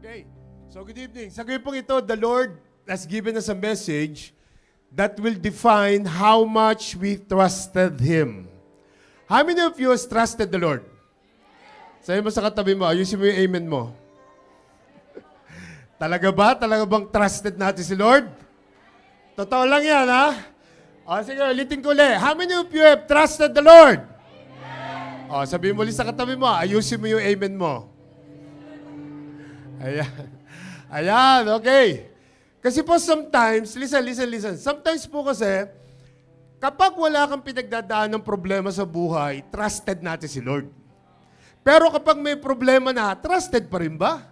Okay. So good evening. Sa gabi pong ito, the Lord has given us a message that will define how much we trusted Him. How many of you has trusted the Lord? Sabi mo sa katabi mo, ayusin mo yung amen mo. Talaga ba? Talaga bang trusted natin si Lord? Totoo lang yan, ha? O, sige, ulitin ko ulit. How many of you have trusted the Lord? Amen. O, sabihin mo ulit sa katabi mo, ayusin mo yung amen mo. Ayan. Ayan, okay. Kasi po sometimes, listen. Sometimes po kasi, kapag wala kang pinagdadaan ng problema sa buhay, trusted natin si Lord. Pero kapag may problema na, trusted pa rin ba?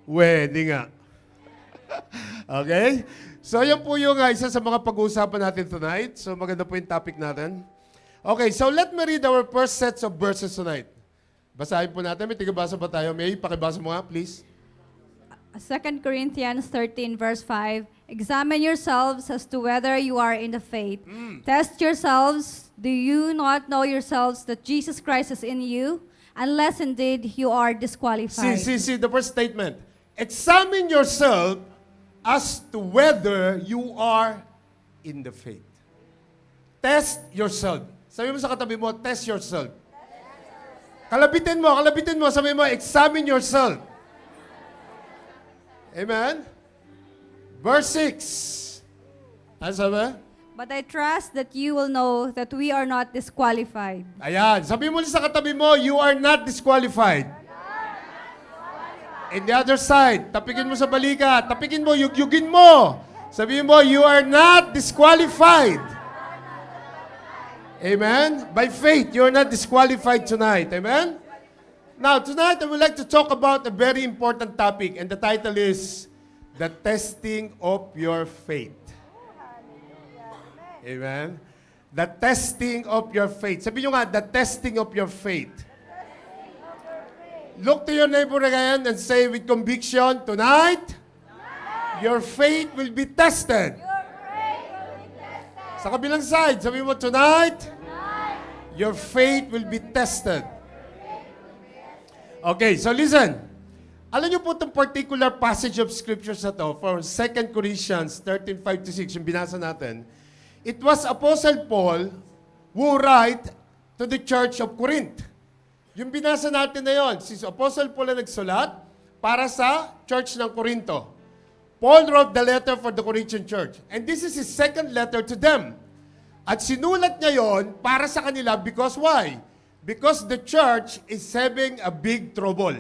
Hindi nga. Okay? So, yan po yung isa sa mga pag-uusapan natin tonight. So, maganda po yung topic natin. Okay, so let me read our first sets of verses tonight. Basahin po natin. May tigabasa ba tayo? May pakibasa mo nga, please. 2 Corinthians 13 verse 5, examine yourselves as to whether you are in the faith. Test yourselves. Do you not know yourselves that Jesus Christ is in you? Unless indeed you are disqualified. See the first statement. Examine yourself as to whether you are in the faith. Test yourself. Sabi mo sa katabi mo, test yourself. Kalabitin mo, sabi mo, examine yourself. Amen? Verse 6. Ano sabi? But I trust that you will know that we are not disqualified. Ayan. Sabi mo sa katabi mo, you are not disqualified. In the other side, tapikin mo sa balikat. Tapikin mo, yugyugin mo. Sabihin mo, you are not disqualified. Amen? By faith, you are not disqualified tonight. Amen? Now, tonight, I would like to talk about a very important topic, and the title is, The Testing of Your Faith. Amen? The testing of your faith. Sabi nyo nga, the testing of your faith. Look to your neighbor again and say with conviction, tonight, your faith will be tested. Sa kabilang side, sabi mo, tonight, your faith will be tested. Okay, so listen. Alam niyo po itong particular passage of scriptures na to, for 2 Corinthians 13:5-6, yung binasa natin, it was Apostle Paul who write to the church of Corinth. Yung binasa natin na yon, si Apostle Paul na nagsulat para sa church ng Corinto. Paul wrote the letter for the Corinthian church. And this is his second letter to them. At sinulat niya yon para sa kanila because why? Because the church is having a big trouble.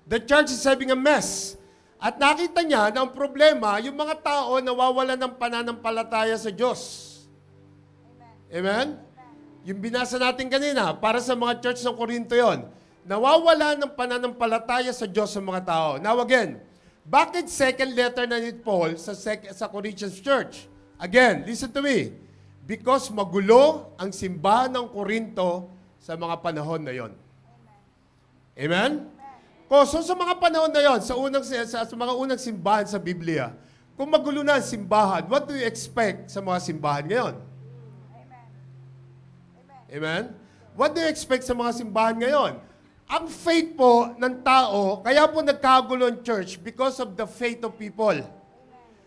The church is having a mess. At nakita niya na ang problema, yung mga tao nawawalan ng pananampalataya sa Diyos. Amen? Yung binasa natin kanina, para sa mga church ng Corinto yon, nawawalan ng pananampalataya sa Diyos sa mga tao. Now again, bakit second letter na ni Paul sa Corinthians church? Again, listen to me. Because magulo ang simbahan ng Corinto sa mga panahon na yon. Amen? So sa mga panahon na yon, sa mga unang simbahan sa Biblia, kung magulo na ang simbahan, what do you expect sa mga simbahan ngayon? Amen? What do you expect sa mga simbahan ngayon? Ang faith po ng tao, kaya po nagkagulo ang church because of the faith of people.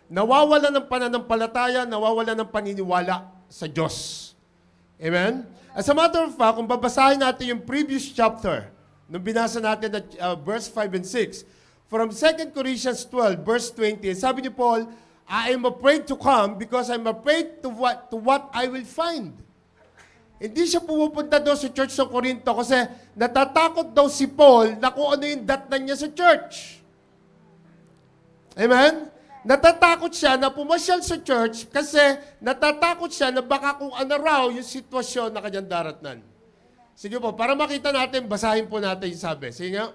Nawawala ng pananampalataya, nawawala ng paniniwala sa Diyos. Amen? As a matter of fact, kung babasahin natin yung previous chapter, nung binasa natin na verse 5 and 6, from 2 Corinthians 12, verse 20, sabi ni Paul, I am afraid to come because I'm afraid to what I will find. Hindi siya pumupunta daw sa church ng Corinto kasi natatakot daw si Paul na kung ano yung datnan niya sa church. Amen? Natatakot siya na pumasyal sa church kasi natatakot siya na baka kung ano raw yung sitwasyon na kanyang daratnan. Sige po, para makita natin, basahin po natin yung sabi. Sige nga.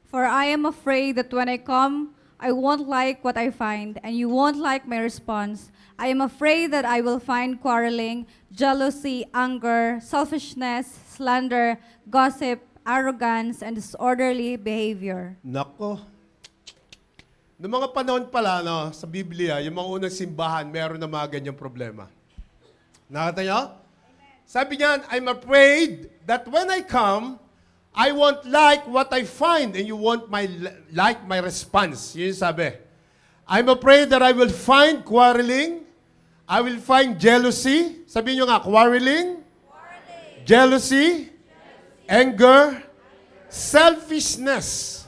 For I am afraid that when I come, I won't like what I find, and you won't like my response. I am afraid that I will find quarreling, jealousy, anger, selfishness, slander, gossip, arrogance, and disorderly behavior. Nako. Noong mga panahon pala sa Biblia, yung mga unang simbahan, meron na mga ganyang problema. Nakita niyo? Sabi niyan, I'm afraid that when I come, I won't like what I find and you won't like my response. Yun yung sabi. I'm afraid that I will find quarreling. I will find jealousy. Sabihin nyo nga, quarreling, jealousy, anger, selfishness,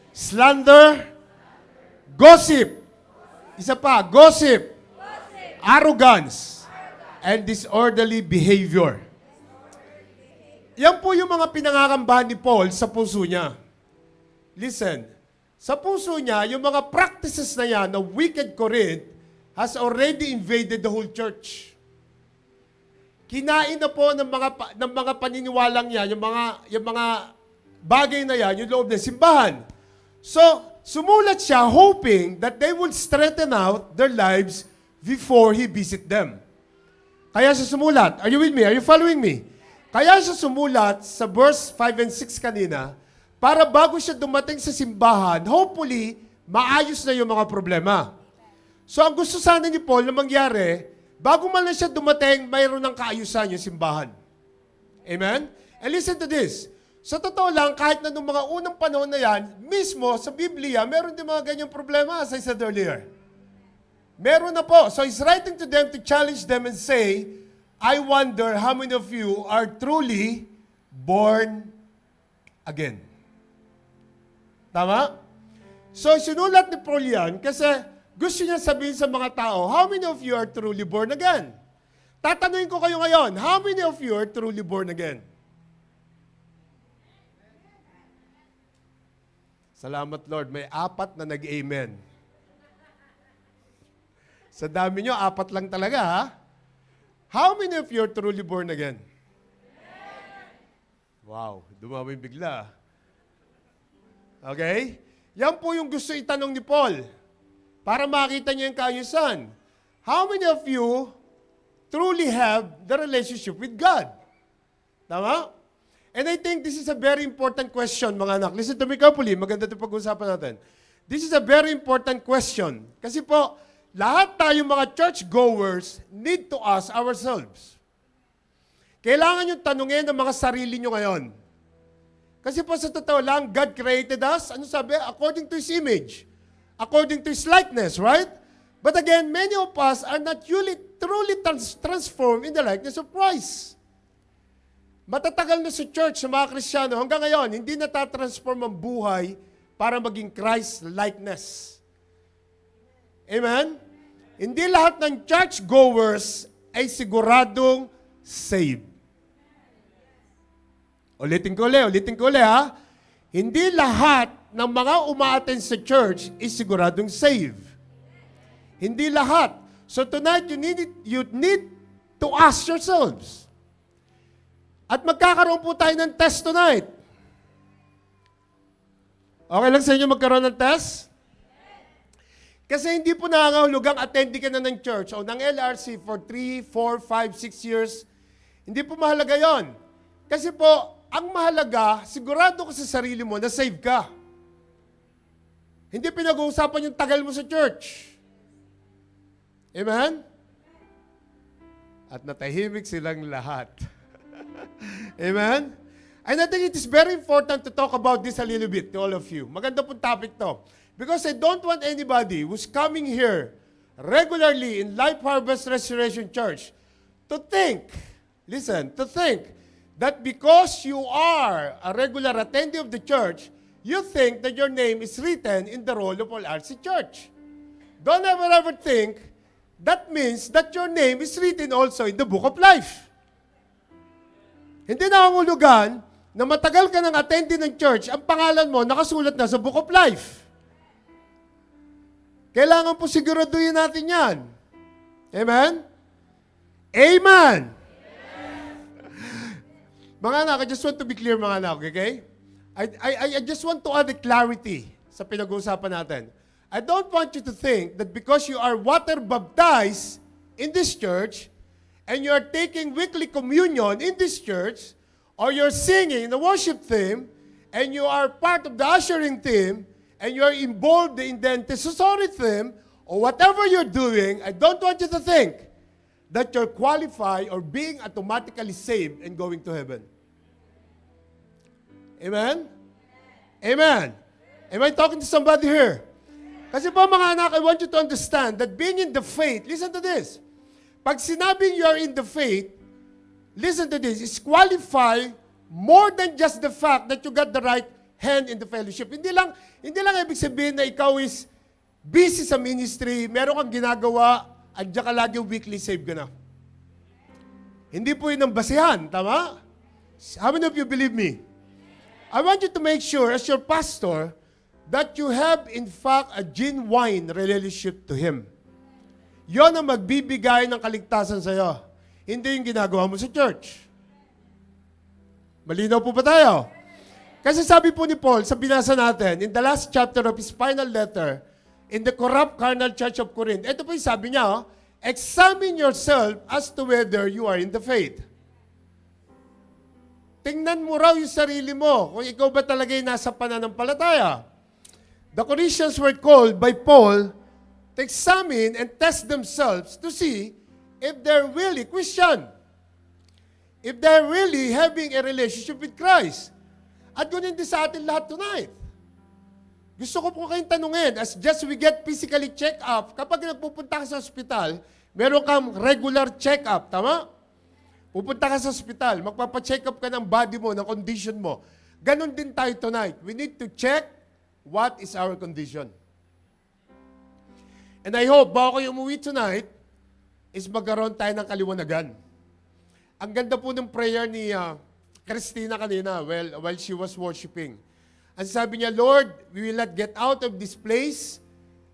slander, gossip. Isa pa, gossip, arrogance, and disorderly behavior. Yan po yung mga pinangakambahan ni Paul sa puso niya. Listen, sa puso niya, yung mga practices na yan, na wicked Corinth, has already invaded the whole church. Kinain na po ng mga paniniwalang yan, yung mga bagay na yan, yung loob ng simbahan. So, sumulat siya hoping that they would straighten out their lives before he visit them. Kaya siya sumulat. Are you with me? Are you following me? Kaya siya sumulat sa verse 5 and 6 kanina, para bago siya dumating sa simbahan, hopefully, maayos na yung mga problema. So ang gusto sana ni Paul na mangyari, bago man lang siya dumating, mayroon ng kaayusan yung simbahan. Amen? And listen to this. Sa totoo lang, kahit na nung mga unang panahon na yan, mismo sa Biblia, meron din mga ganyang problema, as I said earlier. Meron na po. So he's writing to them to challenge them and say, I wonder how many of you are truly born again. Tama? So, sinulat ni Paul yan kasi gusto niya sabihin sa mga tao, how many of you are truly born again? Tatanungin ko kayo ngayon, how many of you are truly born again? Salamat Lord, may 4 na nag-amen. Sa dami nyo, 4 lang talaga ha? How many of you are truly born again? Wow, dumami bigla. Okay? Yan po yung gusto itanong ni Paul. Para makita niya yung kaayusan. How many of you truly have the relationship with God? Tama? And I think this is a very important question, mga anak. Listen to me carefully. Maganda ito pag-usapan natin. This is a very important question. Kasi po, lahat tayong mga church-goers need to ask ourselves. Kailangan yung tanungin ng mga sarili nyo ngayon. Kasi po sa totoo lang, God created us, ano sabi? According to His image. According to His likeness, right? But again, many of us are not truly transformed in the likeness of Christ. Matatagal na sa church, sa mga Kristiyano, hanggang ngayon, hindi natatransform ang buhay para maging Christ-likeness. Amen? Hindi lahat ng church-goers ay siguradong saved. Ulitin ko uli ha. Hindi lahat ng mga umaattend sa church is siguradong saved. Hindi lahat. So tonight, you need to ask yourselves. At magkakaroon po tayo ng test tonight. Okay lang sa inyo magkaroon ng test? Kasi hindi po nangangahulugang attending ka na ng church o ng LRC for 3, 4, 5, 6 years. Hindi po mahalaga yon. Kasi po, ang mahalaga, sigurado ka sa sarili mo na save ka. Hindi pinag-uusapan yung tagal mo sa church. Amen? At natahimik silang lahat. Amen? And I think it is very important to talk about this a little bit to all of you. Maganda pong topic to. Because I don't want anybody who's coming here regularly in Life Harvest Restoration Church to think that because you are a regular attendee of the church, you think that your name is written in the roll of LRC Church. Don't ever think that means that your name is written also in the book of life. Hindi nangangulugan na matagal ka ng attendee ng church, ang pangalan mo nakasulat na sa book of life. Kailangan po siguraduhin natin yan. Amen? Amen! Mga anak, I just want to be clear mga anak, okay? I just want to add a clarity sa pinag-uusapan natin. I don't want you to think that because you are water baptized in this church and you are taking weekly communion in this church or you're singing the worship team and you are part of the ushering team and you're involved in the intercessory team or whatever you're doing, I don't want you to think that you're qualified or being automatically saved and going to heaven. Amen? Amen. Am I talking to somebody here? Kasi po mga anak, I want you to understand that being in the faith, listen to this. Pag sinabing you are in the faith, listen to this, is qualify more than just the fact that you got the right hand in the fellowship. Hindi lang ibig sabihin na ikaw is busy sa ministry, meron kang ginagawa, andiyan ka lagi weekly save ka na. Hindi po yun ang basihan, tama? How many of you believe me? I want you to make sure as your pastor that you have in fact a genuine relationship to Him. Yon ang magbibigay ng kaligtasan sa iyo. Hindi yung ginagawa mo sa church. Malinaw po ba tayo? Kasi sabi po ni Paul, sa binasa natin, in the last chapter of his final letter, in the corrupt carnal church of Corinth, ito po yung sabi niya, examine yourself as to whether you are in the faith. Tingnan mo raw yung sarili mo, kung ikaw ba talaga yung nasa pananampalataya. The Corinthians were called by Paul to examine and test themselves to see if they're really Christian. If they're really having a relationship with Christ. At ganun din sa atin lahat tonight. Gusto ko po kayong tanungin, as just we get physically check up, kapag nagpupunta ka sa ospital, meron kang regular check up, tama? Pupunta ka sa ospital, magpapacheck up ka ng body mo, ng condition mo. Ganon din tayo tonight. We need to check what is our condition. And I hope, bago kayo umuwi tonight, is magkaroon tayo ng kaliwanagan. Ang ganda po ng prayer ni Christina kanina while she was worshiping. Ang sabi niya, Lord, we will not get out of this place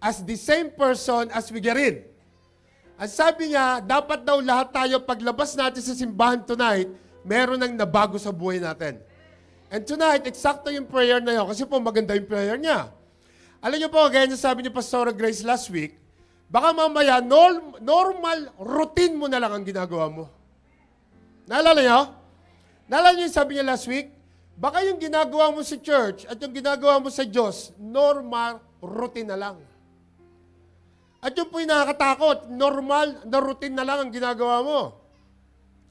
as the same person as we get in. Ang sabi niya, dapat daw lahat tayo paglabas natin sa simbahan tonight, meron nang nabago sa buhay natin. And tonight, eksakto yung prayer na yun, kasi po maganda yung prayer niya. Alam niyo po, gaya niya sabi ni Pastora Grace last week, baka mamaya, normal routine mo na lang ang ginagawa mo. Naalala niyo? Naalala niyo yung sabi niya last week? Baka yung ginagawa mo sa church at yung ginagawa mo sa Diyos, normal routine na lang. At yun po yung nakakatakot, normal na routine na lang ang ginagawa mo.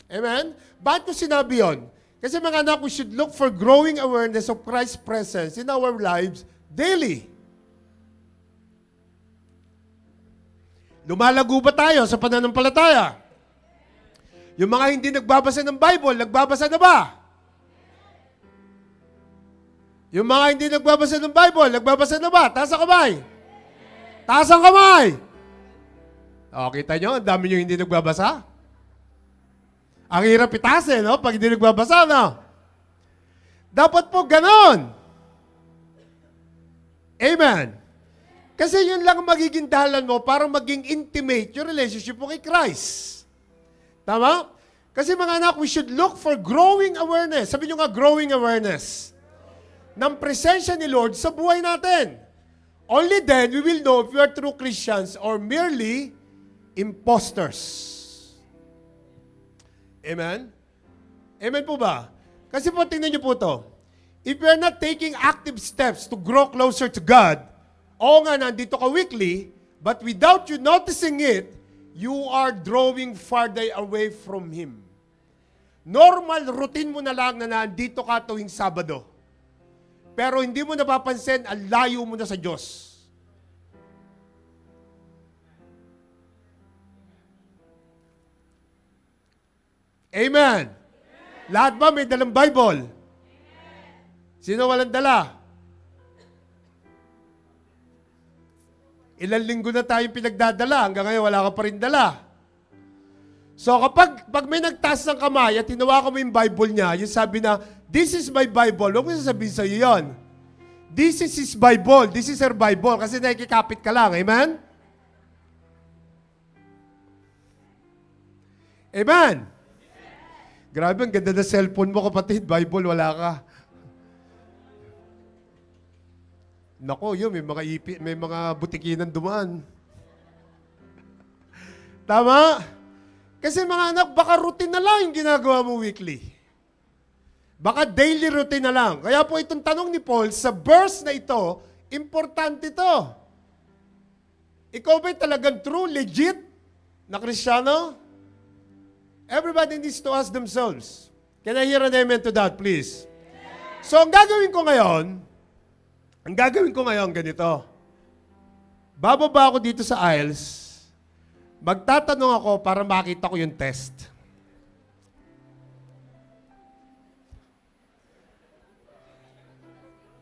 Amen? Bakit ko sinabi yun? Kasi mga anak, we should look for growing awareness of Christ's presence in our lives daily. Lumalago ba tayo sa pananampalataya? Yung mga hindi nagbabasa ng Bible, nagbabasa na ba? Yung mga hindi nagbabasa ng Bible, nagbabasa na ba? Taas ang kamay. Taas ang kamay. O, kita nyo, ang dami nyo hindi nagbabasa. Ang hirap itasin, no? Pag hindi nagbabasa, no? Dapat po ganon. Amen. Kasi yun lang magiging dahilan mo para maging intimate yung relationship mo kay Christ. Tama? Kasi mga anak, we should look for growing awareness. Sabi nyo nga, growing awareness ng presensya ni Lord sa buhay natin. Only then, we will know if we are true Christians or merely imposters. Amen? Amen po ba? Kasi po, tingnan nyo po to. If we are not taking active steps to grow closer to God, oo nga, nandito ka weekly, but without you noticing it, you are drawing farther away from Him. Normal routine mo na lang na nandito ka tuwing Sabado. Pero hindi mo napapansin, ang layo mo na sa Diyos. Amen. Lahat ba may dalang Bible? Sino walang dala? Ilang linggo na tayong pinagdadala, hanggang ngayon wala ka pa rin dala. So kapag may nagtaas ng kamay at hinawakan mo yung Bible niya, yung sabi na, this is my Bible, huwag mo sasabihin sa iyo yun. This is his Bible, this is her Bible, kasi nakikikapit ka lang, amen? Amen? Grabe, ang ganda na cellphone mo, kapatid, Bible, wala ka. Nako, yun, may mga butikinan dumaan. Tama? Kasi mga anak, baka routine na lang yung ginagawa mo weekly. Baka daily routine na lang. Kaya po itong tanong ni Paul, sa verse na ito, importante ito. Ikaw ba'y talagang true, legit na Kristiyano? Everybody needs to ask themselves. Can I hear an amen to that, please? So, ang gagawin ko ngayon, ganito. Bababa ako dito sa aisles, magtatanong ako para makita ko yung test.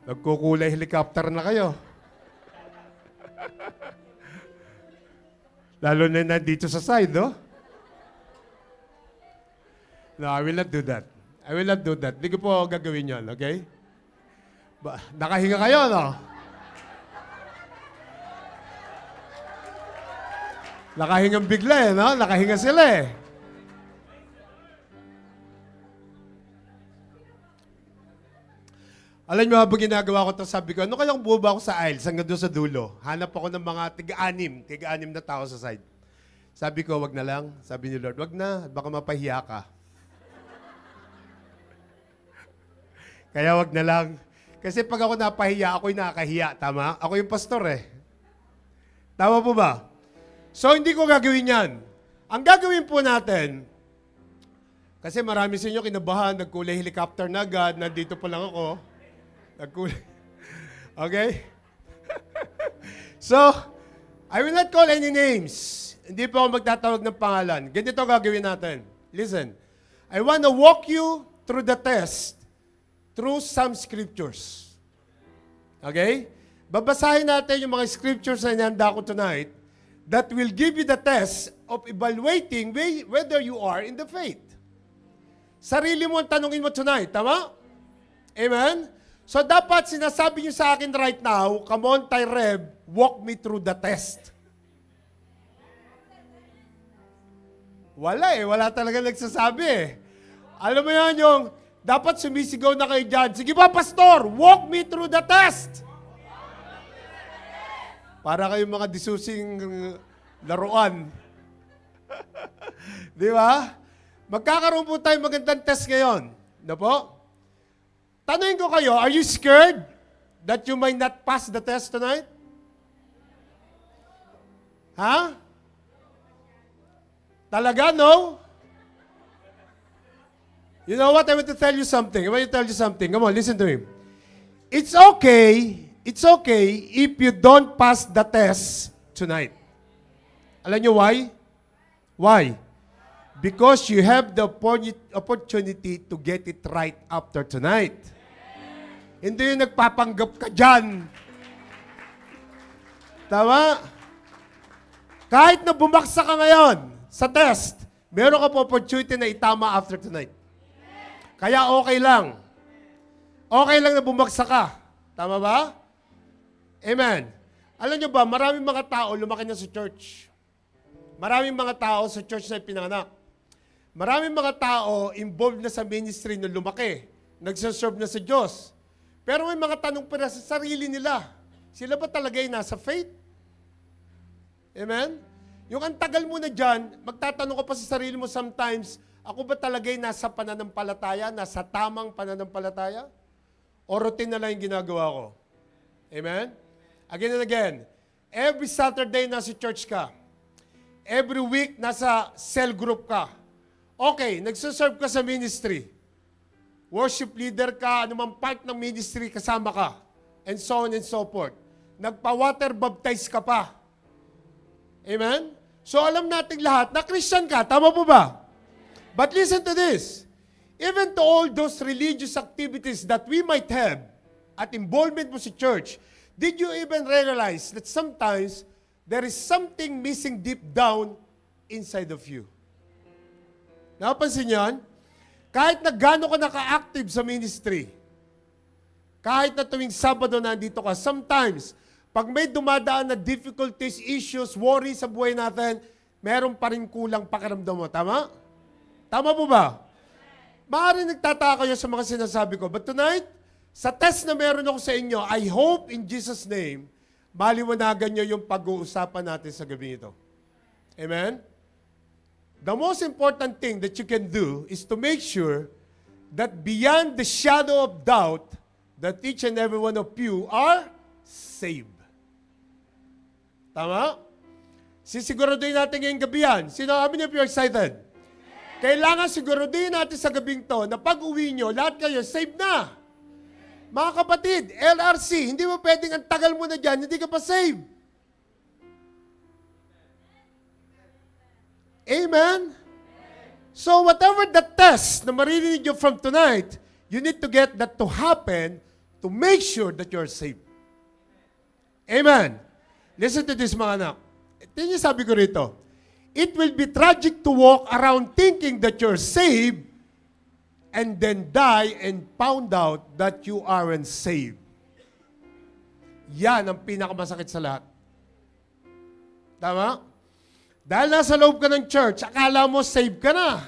Nagkukulay helicopter na kayo. Lalo na nandito sa side, no? No, I will not do that. I will not do that. Hindi ko po gagawin yon, okay? Nakahinga kayo, no? Nakahingang bigla, no? Nakahinga sila, eh. Alam niyo, habang ginagawa ko ito, sabi ko, ano kayang bumaba ako sa aisles hanggang doon sa dulo? Hanap ako ng mga tiga-anim na tao sa side. Sabi ko, wag na lang. Sabi ni Lord, wag na, baka mapahiya ka. Kaya wag na lang. Kasi pag ako napahiya, ako'y nakakahiya. Tama? Ako yung pastor, eh. Tama po ba? So, hindi ko gagawin yan. Ang gagawin po natin, kasi marami sa inyo kinabahan, nagkulay helicopter na agad, nandito pa lang ako. Nagkulay. Okay? So, I will not call any names. Hindi po ako magtatawag ng pangalan. Ganito gagawin natin. Listen, I want to walk you through the test through some scriptures. Okay? Babasahin natin yung mga scriptures na inihanda ko tonight that will give you the test of evaluating whether you are in the faith. Sarili mo ang tanungin mo tonight. Tama? Amen? So dapat sinasabi niyo sa akin right now, come on, Tyreb, walk me through the test. Wala eh. Wala talaga nagsasabi eh. Alam mo yan yung, dapat sumisigaw na kayo dyan. Sige ba, pastor, walk me through the test. Para kayong mga disusing laruan. Di ba? Magkakaroon po tayo magandang test ngayon. Na po? Tanungin ko kayo, are you scared that you might not pass the test tonight? Ha? Talaga, no? You know what? I want to tell you something. I want to tell you something. Come on, listen to me. It's okay if you don't pass the test tonight. Alam niyo why? Why? Because you have the opportunity to get it right after tonight. Hindi yung nagpapanggap ka dyan. Tama? Kahit na bumaksa ka ngayon sa test, meron ka po opportunity na itama after tonight. Kaya okay lang. Okay lang na bumaksa ka. Tama ba? Amen. Alam nyo ba, maraming mga tao lumaki na sa church. Maraming mga tao sa church na pinanganak. Maraming mga tao involved na sa ministry na lumaki. Nagsaserve na sa Diyos. Pero may mga tanong pa na sa sarili nila. Sila ba talaga ay nasa faith? Amen? Yung ang tagal mo na dyan, magtatanong ka pa sa sarili mo sometimes, ako ba talaga ay nasa pananampalataya, nasa tamang pananampalataya? O routine na lang yung ginagawa ko? Amen? Again and again, every Saturday nasa church ka. Every week nasa cell group ka. Okay, nagsaserve ka sa ministry. Worship leader ka, anumang part ng ministry, kasama ka. And so on and so forth. Nagpa-water baptize ka pa. Amen? So alam nating lahat na Christian ka. Tama po ba? But listen to this. Even to all those religious activities that we might have at involvement mo sa church, did you even realize that sometimes there is something missing deep down inside of you? Napansin yan? Kahit na gano'n ka naka-active sa ministry, kahit na tuwing Sabado nandito ka, sometimes, pag may dumadaan na difficulties, issues, worries sa buhay natin, meron pa rin kulang pakiramdam mo. Tama? Tama po ba? Maaaring nagtataka kayo sa mga sinasabi ko. But tonight, sa test na meron ako sa inyo, I hope in Jesus' name, maliwanagan nyo yung pag-uusapan natin sa gabi ito. Amen? The most important thing that you can do is to make sure that beyond the shadow of doubt, that each and every one of you are saved. Tama? Sisiguraduhin natin ngayong gabi yan. Sino kami niyo if you're excited? Kailangan siguraduhin natin sa gabing to na pag-uwi nyo, lahat kayo saved na. Mga kapatid, LRC, hindi mo pwedeng ang tagal mo na dyan, hindi ka pa save. Amen? So whatever the test na maririnig nyo from tonight, you need to get that to happen to make sure that you're saved. Amen? Listen to this, mga anak. Ito yung sabi ko rito. It will be tragic to walk around thinking that you're saved and then die and found out that you aren't saved. Yan ang pinakamasakit sa lahat. Tama? Dahil nasa loob ka ng church, akala mo saved ka na.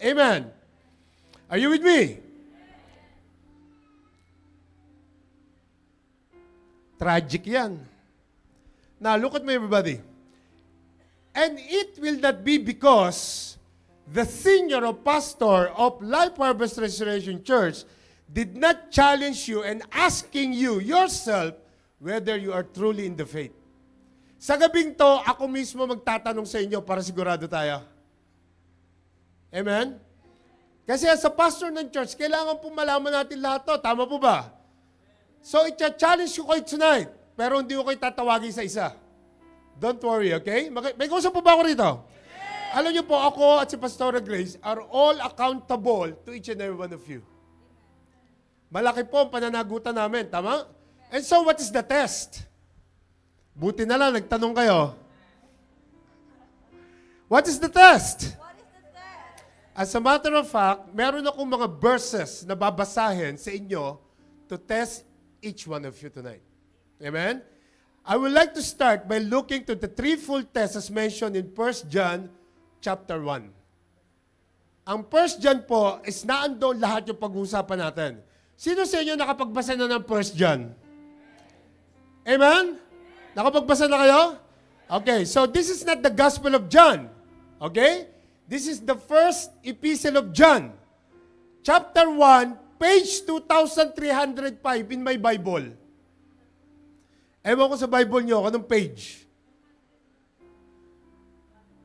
Amen. Are you with me? Tragic yan. Now, look at me, everybody. And it will not be because the senior or pastor of Life Harvest Restoration Church did not challenge you and asking you yourself whether you are truly in the faith. Sa gabing to, ako mismo magtatanong sa inyo para sigurado tayo. Amen? Kasi as a pastor ng church, kailangan po malaman natin lahat to. Tama po ba? So, i-challenge ko kayo tonight, pero hindi ko kayo tatawagin sa isa. Don't worry, okay? May kausap po ba ako rito? Alam niyo po, ako at si Pastora Grace are all accountable to each and every one of you. Malaki po ang pananagutan namin, tama? And so, what is the test? Buti na lang, nagtanong kayo. What is the test? As a matter of fact, meron akong mga verses na babasahin sa inyo to test each one of you tonight. Amen? I would like to start by looking to the threefold test as mentioned in 1 John chapter 1. Ang 1 John po is naandoon lahat yung pag-uusapan natin. Sino sa inyo nakapagbasa na ng 1 John? Amen? Nakapagbasa na kayo? Okay, so this is not the Gospel of John. Okay? This is the first epistle of John. Chapter 1, page 2305 in my Bible. Ewan ko sa Bible nyo, anong page?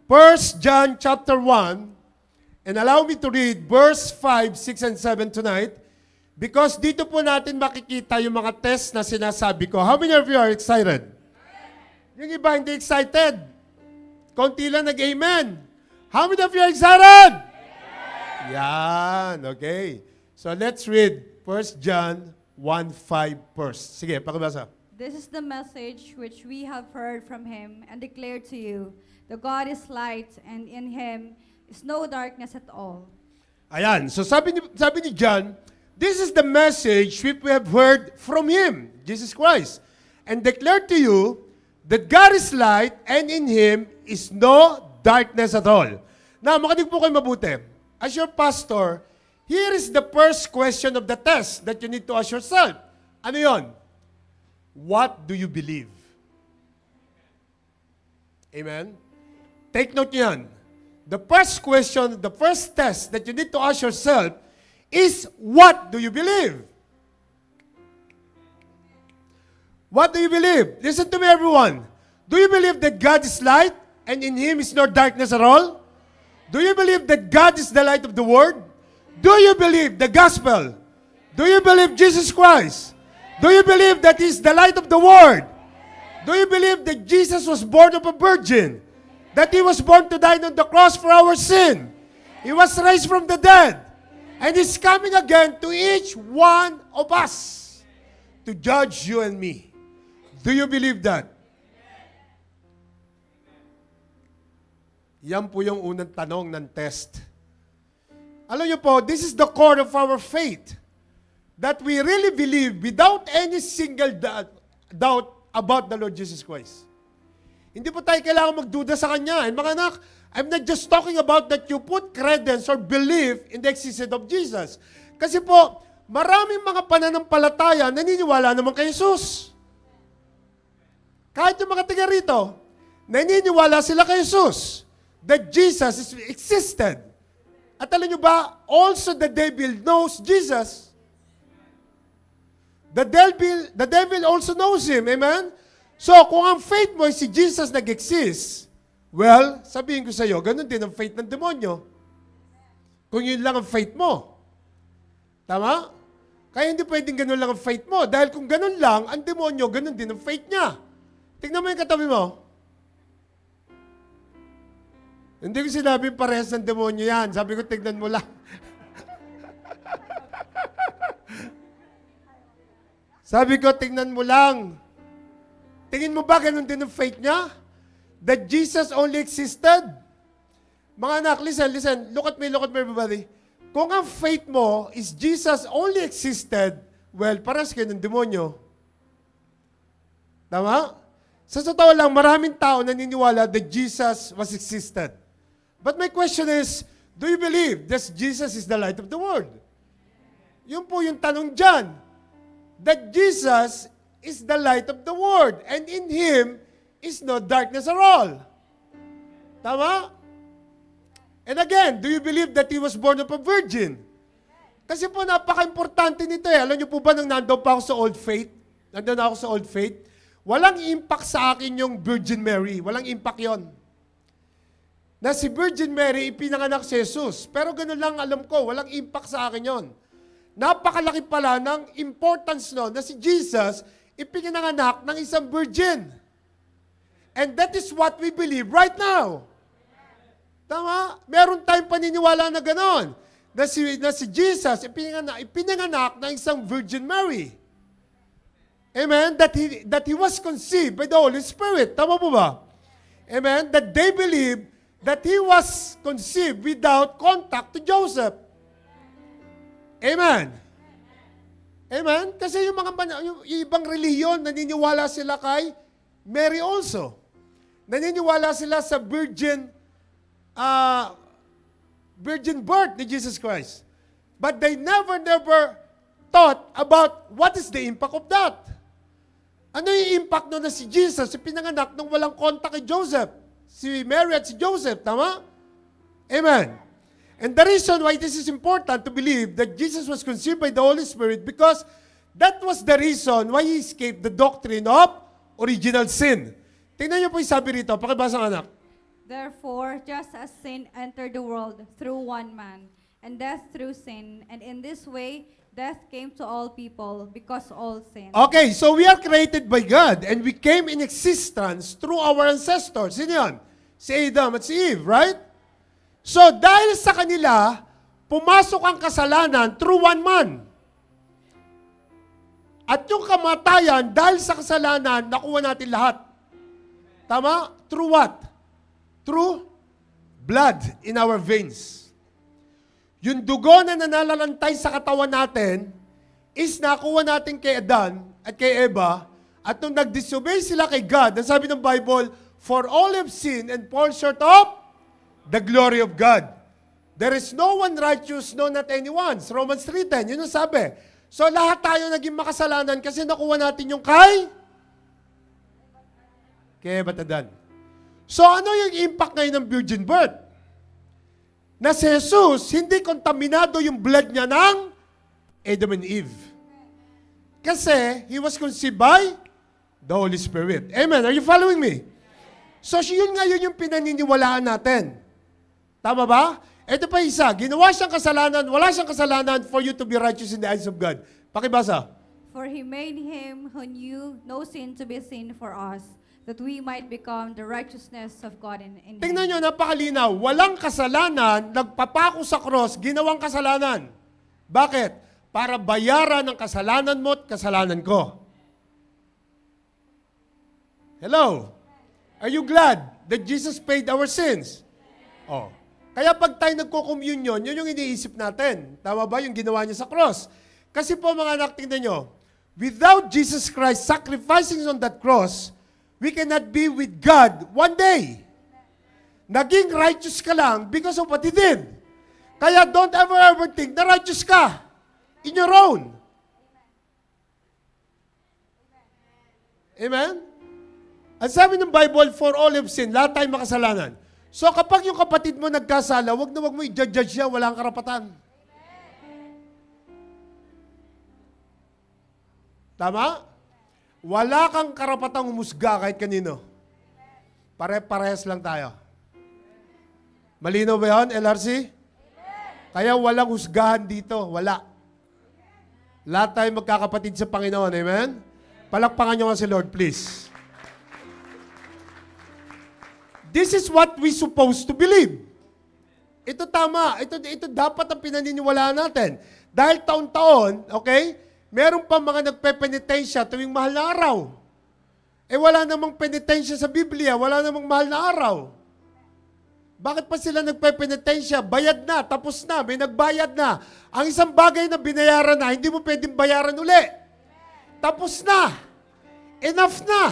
1 John chapter 1, and allow me to read verse 5, 6, and 7 tonight, because dito po natin makikita yung mga test na sinasabi ko. How many of you are excited? Yung iba hindi excited. Konti lang nag-amen. How many of you are excited? Yan, okay. So let's read 1 John 1:5 first. Sige, pakibasa. This is the message which we have heard from him and declared to you. The God is light, and in him is no darkness at all. Ayan, so sabi ni John, this is the message which we have heard from him, Jesus Christ, and declared to you that God is light, and in him is no darkness at all. Now, makinig po kayo mabuti. As your pastor, here is the first question of the test that you need to ask yourself. Ano yon? What do you believe? Amen? Take note yan. The first question, the first test that you need to ask yourself is, what do you believe? What do you believe? Listen to me, everyone. Do you believe that God is light and in him is no darkness at all? Do you believe that God is the light of the world? Do you believe the gospel? Do you believe Jesus Christ? Do you believe that He's the light of the world? Do you believe that Jesus was born of a virgin? That He was born to die on the cross for our sin? He was raised from the dead. And He's coming again to each one of us to judge you and me. Do you believe that? Yan po yung unang tanong ng test. Alam niyo po, this is the core of our faith. That we really believe without any single doubt about the Lord Jesus Christ. Hindi po tayo kailangan magduda sa Kanya. And mga anak, I'm not just talking about that you put credence or belief in the existence of Jesus. Kasi po, maraming mga pananampalataya naniniwala naman kay Jesus. Kahit yung mga taga rito, naniniwala sila kay Jesus. That Jesus existed. At alam nyo ba, also the devil knows Jesus. The devil also knows Him. Amen? So, kung ang faith mo ay si Jesus nag-exist, well, sabihin ko sa iyo, ganun din ang faith ng demonyo. Kung yun lang ang faith mo. Tama? Kaya hindi pwedeng ganun lang ang faith mo. Dahil kung ganun lang, ang demonyo, ganun din ang faith niya. Tingnan mo yung katabi mo. Hindi ko sinabi parehas ng demonyo yan. Sabi ko, tignan mo lang. Sabi ko, tignan mo lang. Tingin mo ba ganun din ang faith niya? That Jesus only existed? Mga anak, listen. Look at me, everybody. Kung ang faith mo is Jesus only existed, well, parehas kayo ng demonyo. Tama? Sa totoo lang, maraming tao naniniwala that Jesus was existed. But my question is, do you believe that Jesus is the light of the world? Yun po yung tanong dyan. That Jesus is the light of the world, and in Him is no darkness at all. Tama? And again, do you believe that He was born of a virgin? Kasi po napaka-importante nito eh. Alam niyo po ba nang nandoon pa ako sa Old Faith? Nandoon ako sa Old Faith. Walang impact sa akin yung Virgin Mary. Walang impact yon. Na si Virgin Mary ipinanganak si Jesus. Pero ganun lang alam ko, walang impact sa akin yon. Napakalaki pala ng importance no na si Jesus ipinanganak ng isang virgin. And that is what we believe right now. Tama? Meron tayong paniniwala na gano'n. Na si Jesus ipinanganak ng isang Virgin Mary. Amen? That he was conceived by the Holy Spirit. Tama po ba? Amen? That they believe that he was conceived without contact to Joseph. Amen? Amen? Kasi yung ibang reliyon, naniniwala sila kay Mary also. Naniniwala sila sa virgin birth ni Jesus Christ. But they never thought about what is the impact of that. Ano yung impact na si Jesus, si pinanganak nung walang contact kay Joseph? Si Mary at si Joseph, tama? Amen. And the reason why this is important to believe that Jesus was conceived by the Holy Spirit because that was the reason why He escaped the doctrine of original sin. Tingnan niyo po yung sabi rito, pakibasa ng anak. Therefore, just as sin entered the world through one man, and death through sin, and in this way, death came to all people because all sinned. Okay, so we are created by God and we came in existence through our ancestors. Sino yan? Si Adam at si Eve, right? So dahil sa kanila, pumasok ang kasalanan through one man. At yung kamatayan, dahil sa kasalanan, nakuha natin lahat. Tama? Through what? Through blood in our veins. Yung dugo na nanalalantay sa katawan natin is nakuha natin kay Adan at kay Eva, at nung nag-disobey sila kay God, ang sabi ng Bible, for all have sinned and fall short of the glory of God. There is no one righteous, no not anyone. Romans 3:10, yun ang sabi. So lahat tayo naging makasalanan kasi nakuha natin yung kay Eva at Adan. So ano yung impact ngayon ng virgin birth? Na si Jesus, hindi kontaminado yung blood niya ng Adam and Eve. Kasi he was conceived by the Holy Spirit. Amen. Are you following me? So yun ngayon yung pinaniniwalaan natin. Tama ba? Ito pa isa, ginawa siyang kasalanan, wala siyang kasalanan for you to be righteous in the eyes of God. Pakibasa. For He made Him who knew no sin to be sin for us, that we might become the righteousness of God in Him. Tingnan nyo, napakalinaw. Walang kasalanan, nagpapako sa cross, ginawang kasalanan. Bakit? Para bayaran ang kasalanan mo at kasalanan ko. Hello? Are you glad that Jesus paid our sins? Oh. Kaya pag tayo nagko-communion, yun yung iniisip natin. Tama ba yung ginawa niya sa cross? Kasi po mga anak, tingnan nyo, without Jesus Christ sacrificing on that cross, we cannot be with God one day. Naging righteous ka lang because of what He did. Kaya don't ever think na righteous ka in your own. Amen? Ang sabi ng Bible, for all have sinned, lahat tayo makasalanan. So kapag yung kapatid mo nagkasala, wag mo i-judge siya, walang karapatan. Tama? Wala kang karapatang humusga kahit kanino. Pare-parehas lang tayo. Malinaw ba yun, LRC? Kaya walang husgahan dito. Wala. Lahat tayo magkakapatid sa Panginoon. Amen? Palakpakan nyo nga si Lord, please. This is what we supposed to believe. Ito tama. Ito dapat ang pinaniniwalaan natin. Dahil taon-taon, okay, meron pa mga nagpe-penitensya tuwing mahal na araw. Wala namang penitensya sa Biblia. Wala namang mahal na araw. Bakit pa sila nagpe-penitensya? Bayad na, tapos na, may nagbayad na. Ang isang bagay na binayaran na, hindi mo pwedeng bayaran uli. Tapos na. Enough na.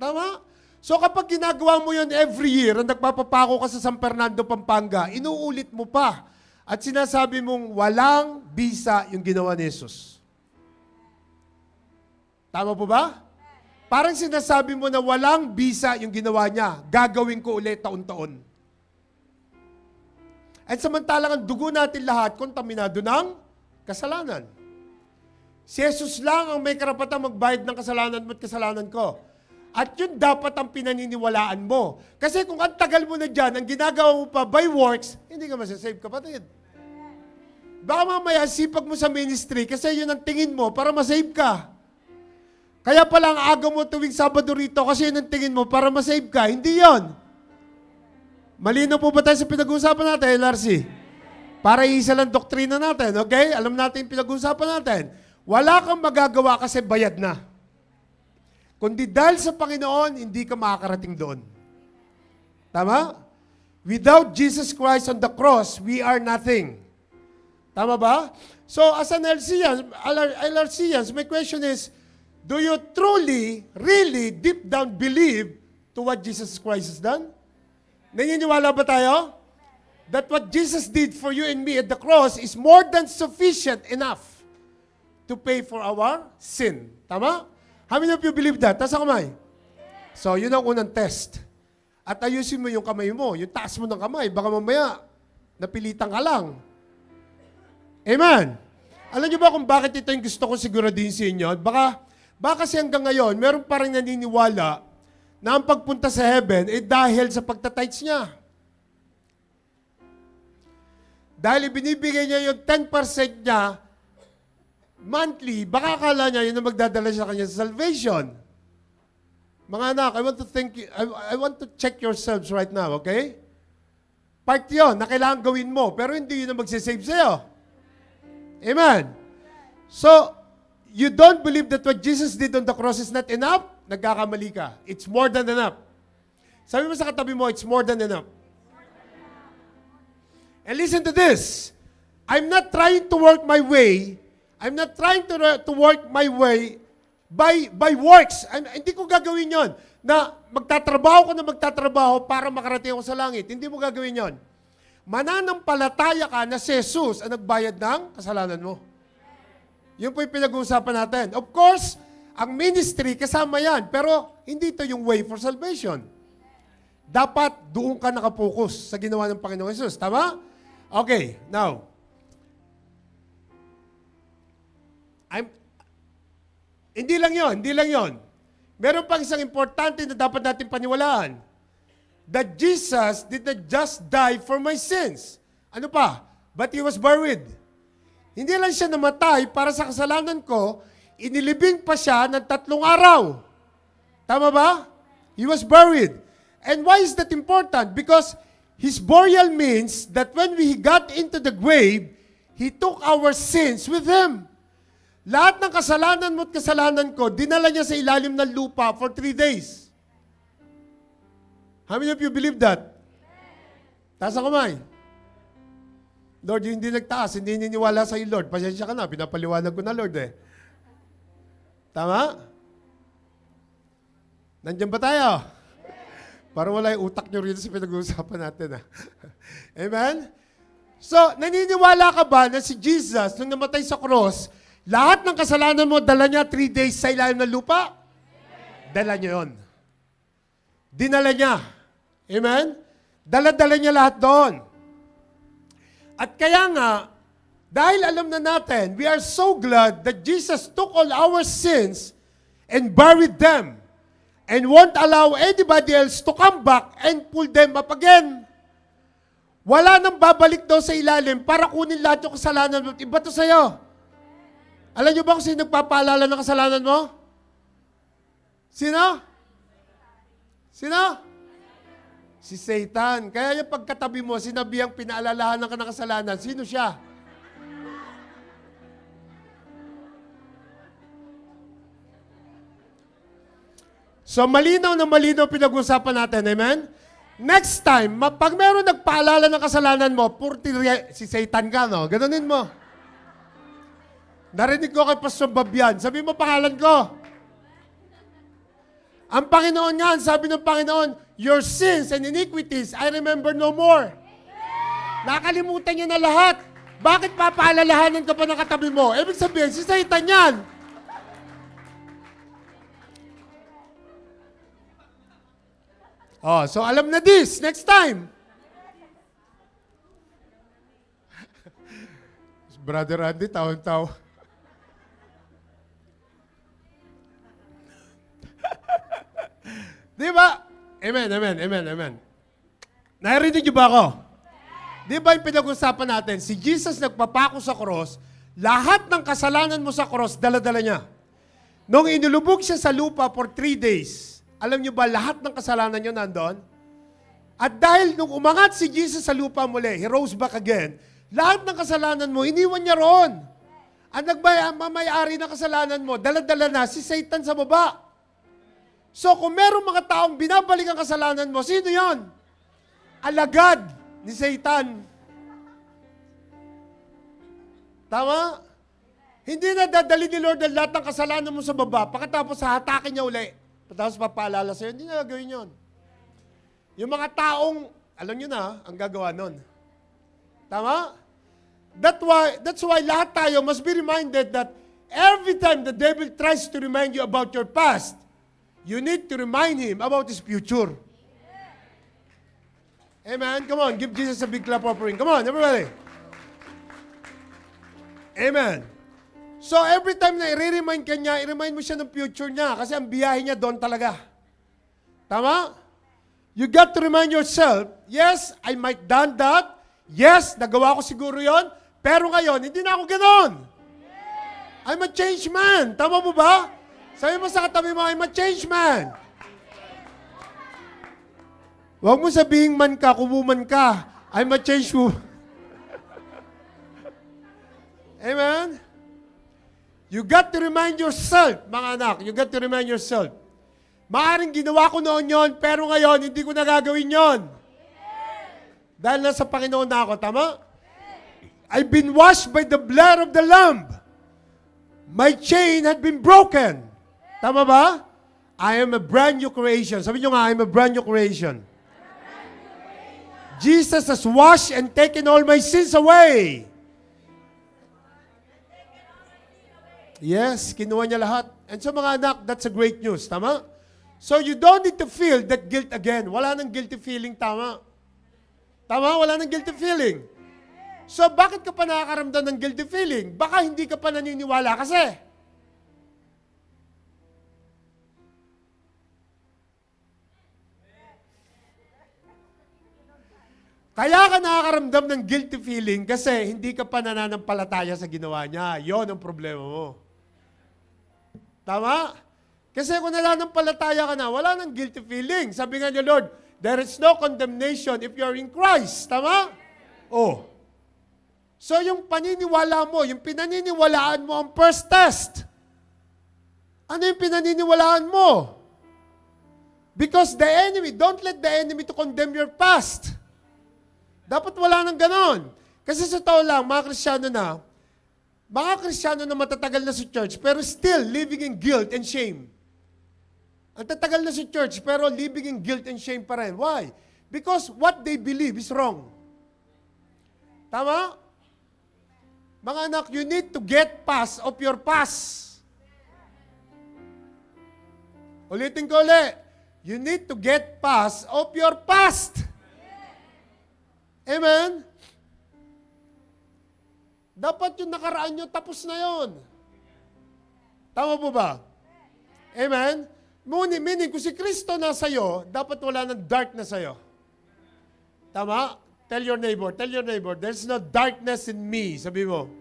Tama? So kapag ginagawa mo yon every year, ang nagpapapako ka sa San Fernando, Pampanga, inuulit mo pa. At sinasabi mong walang bisa yung ginawa ni Jesus. Tama po ba? Parang sinasabi mo na walang bisa yung ginawa niya. Gagawin ko ulit taon-taon. At samantalang ang dugo natin lahat, kontaminado ng kasalanan. Si Jesus lang ang may karapatang magbayad ng kasalanan mo at kasalanan ko. At yun dapat ang pinaniniwalaan mo. Kasi kung ang tagal mo na dyan, ang ginagawa mo pa by works, hindi ka masasave, kapatid. Baka mamaya sipag mo sa ministry kasi yun ang tingin mo para masave ka. Kaya pala ang agaw mo tuwing Sabado rito kasi yun ang tingin mo para masave ka. Hindi yon. Malino po ba tayo sa pinag-uusapan natin, LRC? Para iisa lang doktrina natin, okay? Alam natin yung pinag-uusapan natin. Wala kang magagawa kasi bayad na. Kundi dahil sa Panginoon, hindi ka makakarating doon. Tama? Without Jesus Christ on the cross, we are nothing. Tama ba? So, as an LRCians, my question is, do you truly, really, deep down believe to what Jesus Christ has done? Naniniwala ba tayo? That what Jesus did for you and me at the cross is more than sufficient enough to pay for our sin. Tama? How many of you believe that? Taas ang kamay. So, yun ang unang test. At ayusin mo yung kamay mo. Yung taas mo ng kamay. Baka mamaya, napilitan ka lang. Amen? Alam niyo ba kung bakit ito yung gusto ko siguraduhin sa inyo? Baka kasi hanggang ngayon, meron pa rin naniniwala na ang pagpunta sa heaven ay dahil sa pagtatites niya. Dahil ibinibigay niya yung 10% niya monthly, baka akala niya yun na magdadala siya kanya sa salvation. Mga anak, I want to check yourselves right now, okay? Part yun na kailangan gawin mo, pero hindi yun na magsisave sa'yo. Amen? So, you don't believe that what Jesus did on the cross is not enough? Nagkakamali ka. It's more than enough. Sabi mo sa katabi mo, it's more than enough. And listen to this. I'm not trying to work my way. I'm not trying to work my way by works. Hindi ko gagawin yon na magtatrabaho para makarating ako sa langit. Hindi mo gagawin yon. Mananampalataya ka na si Jesus ang nagbayad ng kasalanan mo. Yun po yung pinag-uusapan natin. Of course, ang ministry kasama yan, pero hindi ito yung way for salvation. Dapat doon ka nakapokus sa ginawa ng Panginoong Jesus. Tama? Okay, now, hindi lang yon. Meron pang isang importante na dapat natin paniwalaan. That Jesus did not just die for my sins. Ano pa? But He was buried. Hindi lang siya namatay para sa kasalanan ko, inilibing pa siya ng 3 araw. Tama ba? He was buried. And why is that important? Because His burial means that when we got into the grave, He took our sins with Him. Lahat ng kasalanan mo at kasalanan ko, dinala niya sa ilalim ng lupa for 3 days. How many of you believe that? Taas ang kamay. Lord, yung hindi nagtaas, hindi niniwala sa iyo, Lord. Pasensya ka na, pinapaliwanag ko na, Lord eh. Tama? Nandiyan ba tayo? Para wala yung utak nyo rito sa pinag-uusapan natin. Amen? So, naniniwala ka ba na si Jesus, nung namatay sa cross, lahat ng kasalanan mo, dala niya 3 days sa ilalim ng lupa? Dala niya yun. Dinala niya. Amen? Dala-dala niya lahat doon. At kaya nga, dahil alam na natin, we are so glad that Jesus took all our sins and buried them and won't allow anybody else to come back and pull them up again. Wala nang babalik daw sa ilalim para kunin lahat yung kasalanan mo. Iba to sa'yo. Alam niyo ba kung sino nagpapaalala ng kasalanan mo? Sino? Sino? Si Satan. Kaya yung pagkatabi mo, sinabihang pinaalalahanan ka ng kasalanan, sino siya? So, malinaw na malinaw pinag-usapan natin. Amen? Next time, pag meron nagpaalala ng kasalanan mo, si Satan ka, no? Ganunin mo. Narinig ko kay Pastor Babian. Sabi mo pangalan ko. Ang Panginoon nga, sabi ng Panginoon, your sins and iniquities, I remember no more. Nakalimutan niya na lahat. Bakit papaalalahanan ka pa ng katabi mo? Ibig sabihin, si Satan yan. Oh, so alam na this. Next time. Brother Andy, taon-taon. Di ba? Amen, amen, amen, amen. Narinig niyo ba ako? Di ba yung pinag-usapan natin, si Jesus nagpapako sa cross, lahat ng kasalanan mo sa cross, dala-dala niya. Nung inulubog siya sa lupa for 3 days, alam niyo ba, lahat ng kasalanan niyo nandun? At dahil nung umangat si Jesus sa lupa muli, he rose back again, lahat ng kasalanan mo, iniwan niya roon. Ang mamayari ng kasalanan mo, dala-dala na si Satan sa baba. So kung merong mga taong binabalik ang kasalanan mo, sino yon? Alagad ni Satan. Tama? Hindi na dadali ni Lord ang lahat ng kasalanan mo sa baba, pagkatapos hatakin niya uli. Tapos papaalala sa'yo, hindi na gagawin yun. Yung mga taong, alam nyo na, ang gagawa nun. Tama? That's why lahat tayo must be reminded that every time the devil tries to remind you about your past, you need to remind him about his future. Amen? Come on, give Jesus a big clap offering. Come on, everybody. Amen. So every time na i-remind ka niya, i-remind mo siya ng future niya kasi ang biyahe niya doon talaga. Tama? You got to remind yourself, yes, I might done that. Yes, nagawa ko siguro yon. Pero ngayon, hindi na ako ganon. I'm a changed man. Tama mo ba? Sabi mo sa katabi mo, I'm a changed man. Huwag mo sabihin man ka, kumuman ka. I'm a changed woman. Amen? You got to remind yourself, mga anak, you got to remind yourself. Maaring ginawa ko noon yon, pero ngayon, hindi ko na gagawin yon. Dahil nasa Panginoon na ako, tama? I've been washed by the blood of the Lamb. My chain had been broken. Tama ba? I am a brand new creation. Sabi nyo nga, I am a brand new creation. Jesus has washed and taken all my sins away. Yes, kinuha niya lahat. And so mga anak, that's a great news. Tama? So you don't need to feel that guilt again. Wala nang guilty feeling, tama? Tama? Wala nang guilty feeling. So bakit ka pa nakakaramdam ng guilty feeling? Baka hindi ka pa naniniwala kasi. Kaya ka nakakaramdam ng guilty feeling kasi hindi ka pa nananampalataya sa ginawa niya. Yon ang problema mo. Tama? Kasi kung nananampalataya ka na, wala nang guilty feeling. Sabi nga niya, Lord, there is no condemnation if you're in Christ. Tama? Oh. So yung paniniwala mo, yung pinaniniwalaan mo ang first test. Ano yung pinaniniwalaan mo? Because the enemy, don't let the enemy to condemn your past. Dapat wala nang ganon. Kasi sa tao lang, mga Kristyano na matatagal na sa church, pero still living in guilt and shame. Ang tatagal na sa church, pero living in guilt and shame pa rin. Why? Because what they believe is wrong. Tama? Mga anak, you need to get past of your past. Ulitin ko ulit. You need to get past of your past. Amen? Dapat yung nakaraan nyo, tapos na yon. Tama po ba? Amen? Meaning, kung si Kristo nasa iyo, dapat wala ng darkness sa'yo. Tama? Tell your neighbor, there's no darkness in me. Sabi mo.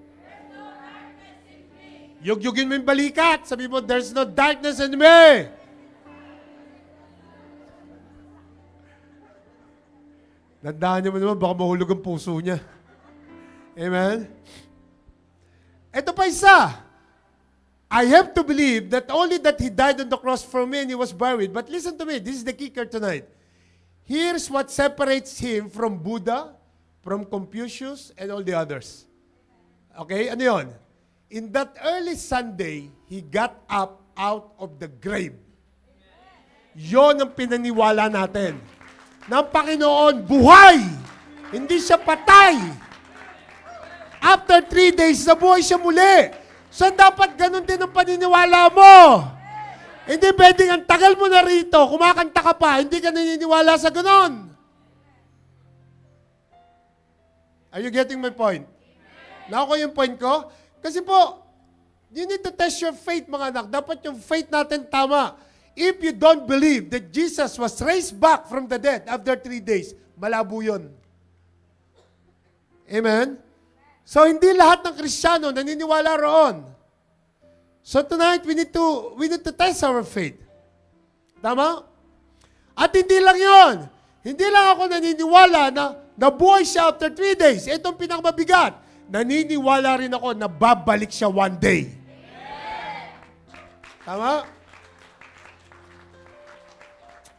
Yugyugin mo yung balikat. Sabi mo, there's no darkness in me. Nandaan niyo mo naman, baka mahulog ang puso niya. Amen? Ito pa isa. I have to believe that only that He died on the cross for me and He was buried. But listen to me, this is the kicker tonight. Here's what separates Him from Buddha, from Confucius, and all the others. Okay, ano yun? In that early Sunday, He got up out of the grave. Yon ang pinaniwala natin. Ng Panginoon, buhay! Hindi siya patay! After 3 days, nabuhay siya muli. So, dapat ganun din ang paniniwala mo. Hindi pwedeng ang tagal mo na rito, kumakanta ka pa, hindi ka naniniwala sa ganun. Are you getting my point? Nakuha yung point ko? Kasi po, you need to test your faith, mga anak. Dapat yung faith natin tama. If you don't believe that Jesus was raised back from the dead after 3 days, malabo yun. Amen? So, hindi lahat ng Kristiyano naniniwala roon. So, tonight, we need to test our faith. Tama? At hindi lang yon. Hindi lang ako naniniwala na nabuhay siya after 3 days. Itong pinakamabigat. Naniniwala rin ako na babalik siya one day. Tama?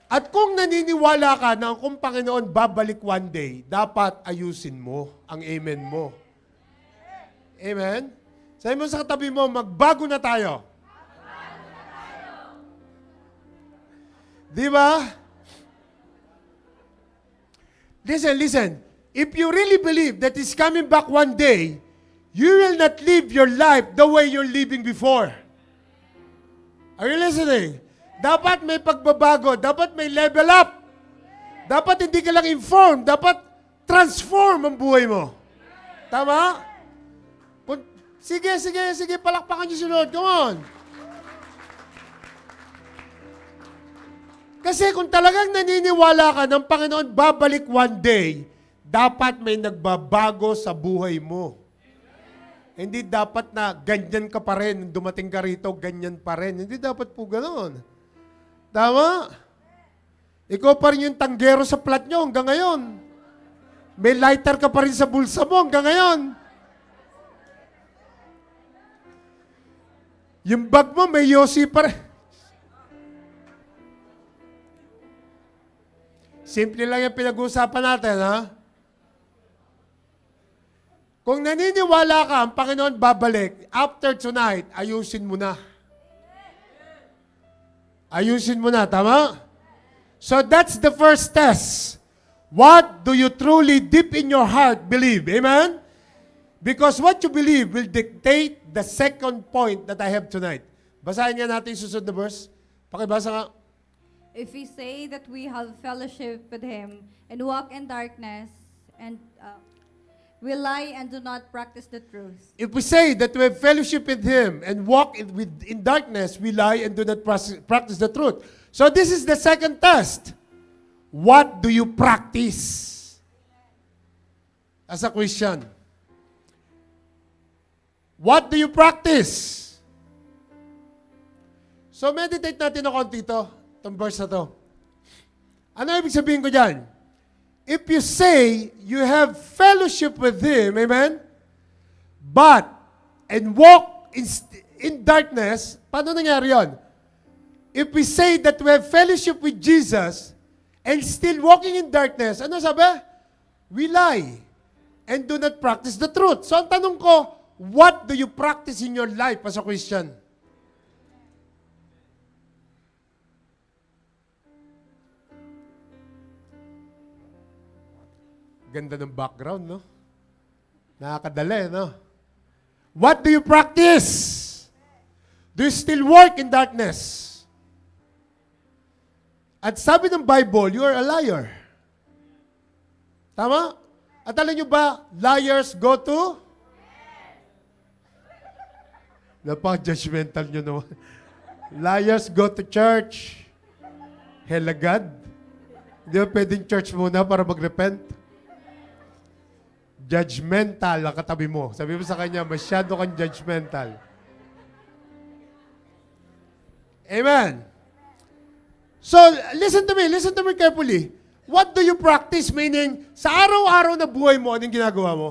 At kung naniniwala ka na kung Panginoon babalik one day, dapat ayusin mo ang amen mo. Amen? Sabi mo sa katabi mo, magbago na tayo. Di ba? Listen. If you really believe that He's coming back one day, you will not live your life the way you're living before. Are you listening? Dapat may pagbabago. Dapat may level up. Dapat hindi ka lang informed. Dapat transform ang buhay mo. Tama? Sige. Palakpakan niyo sunod. Come on. Kasi kung talagang naniniwala ka ng Panginoon babalik one day, dapat may nagbabago sa buhay mo. Hindi dapat na ganyan ka pa rin. Dumating ka rito, ganyan pa rin. Hindi dapat po ganoon. Tama? Ikaw pa rin yung tanggero sa plat nyo hanggang ngayon. May lighter ka pa rin sa bulsa mo hanggang ngayon. Yung bag mo, may yosi pa rin. Simple lang yung pinag-uusapan natin, ha? Kung naniniwala ka, ang Panginoon babalik, after tonight, ayusin mo na. Ayusin mo na, tama? So that's the first test. What do you truly deep in your heart believe? Amen? Because what you believe will dictate the second point that I have tonight. Basahin nga natin yung susunod na verse. Pakibasa nga. If we say that we have fellowship with Him and walk in darkness and we lie and do not practice the truth. If we say that we have fellowship with Him and walk in darkness, we lie and do not practice the truth. So this is the second test. What do you practice as a Christian? What do you practice? So meditate natin na konti itong verse na to. Ano ibig sabihin ko dyan? If you say you have fellowship with Him, amen, and walk in darkness, paano nangyari yun? If we say that we have fellowship with Jesus and still walking in darkness, ano sabi? We lie and do not practice the truth. So ang tanong ko, what do you practice in your life as a Christian? Ganda ng background, no? Nakakadali, no? What do you practice? Do you still work in darkness? At sabi ng Bible, you are a liar. Tama? At alam nyo ba, liars go to? Napaka-judgmental nyo naman. Liars go to church. Hela God. Hindi ba pwedeng church muna para mag-repent? Judgmental ang katabi mo. Sabi mo sa kanya, masyado kang judgmental. Amen. So, listen to me carefully. What do you practice? Meaning, sa araw-araw na buhay mo, anong ginagawa mo?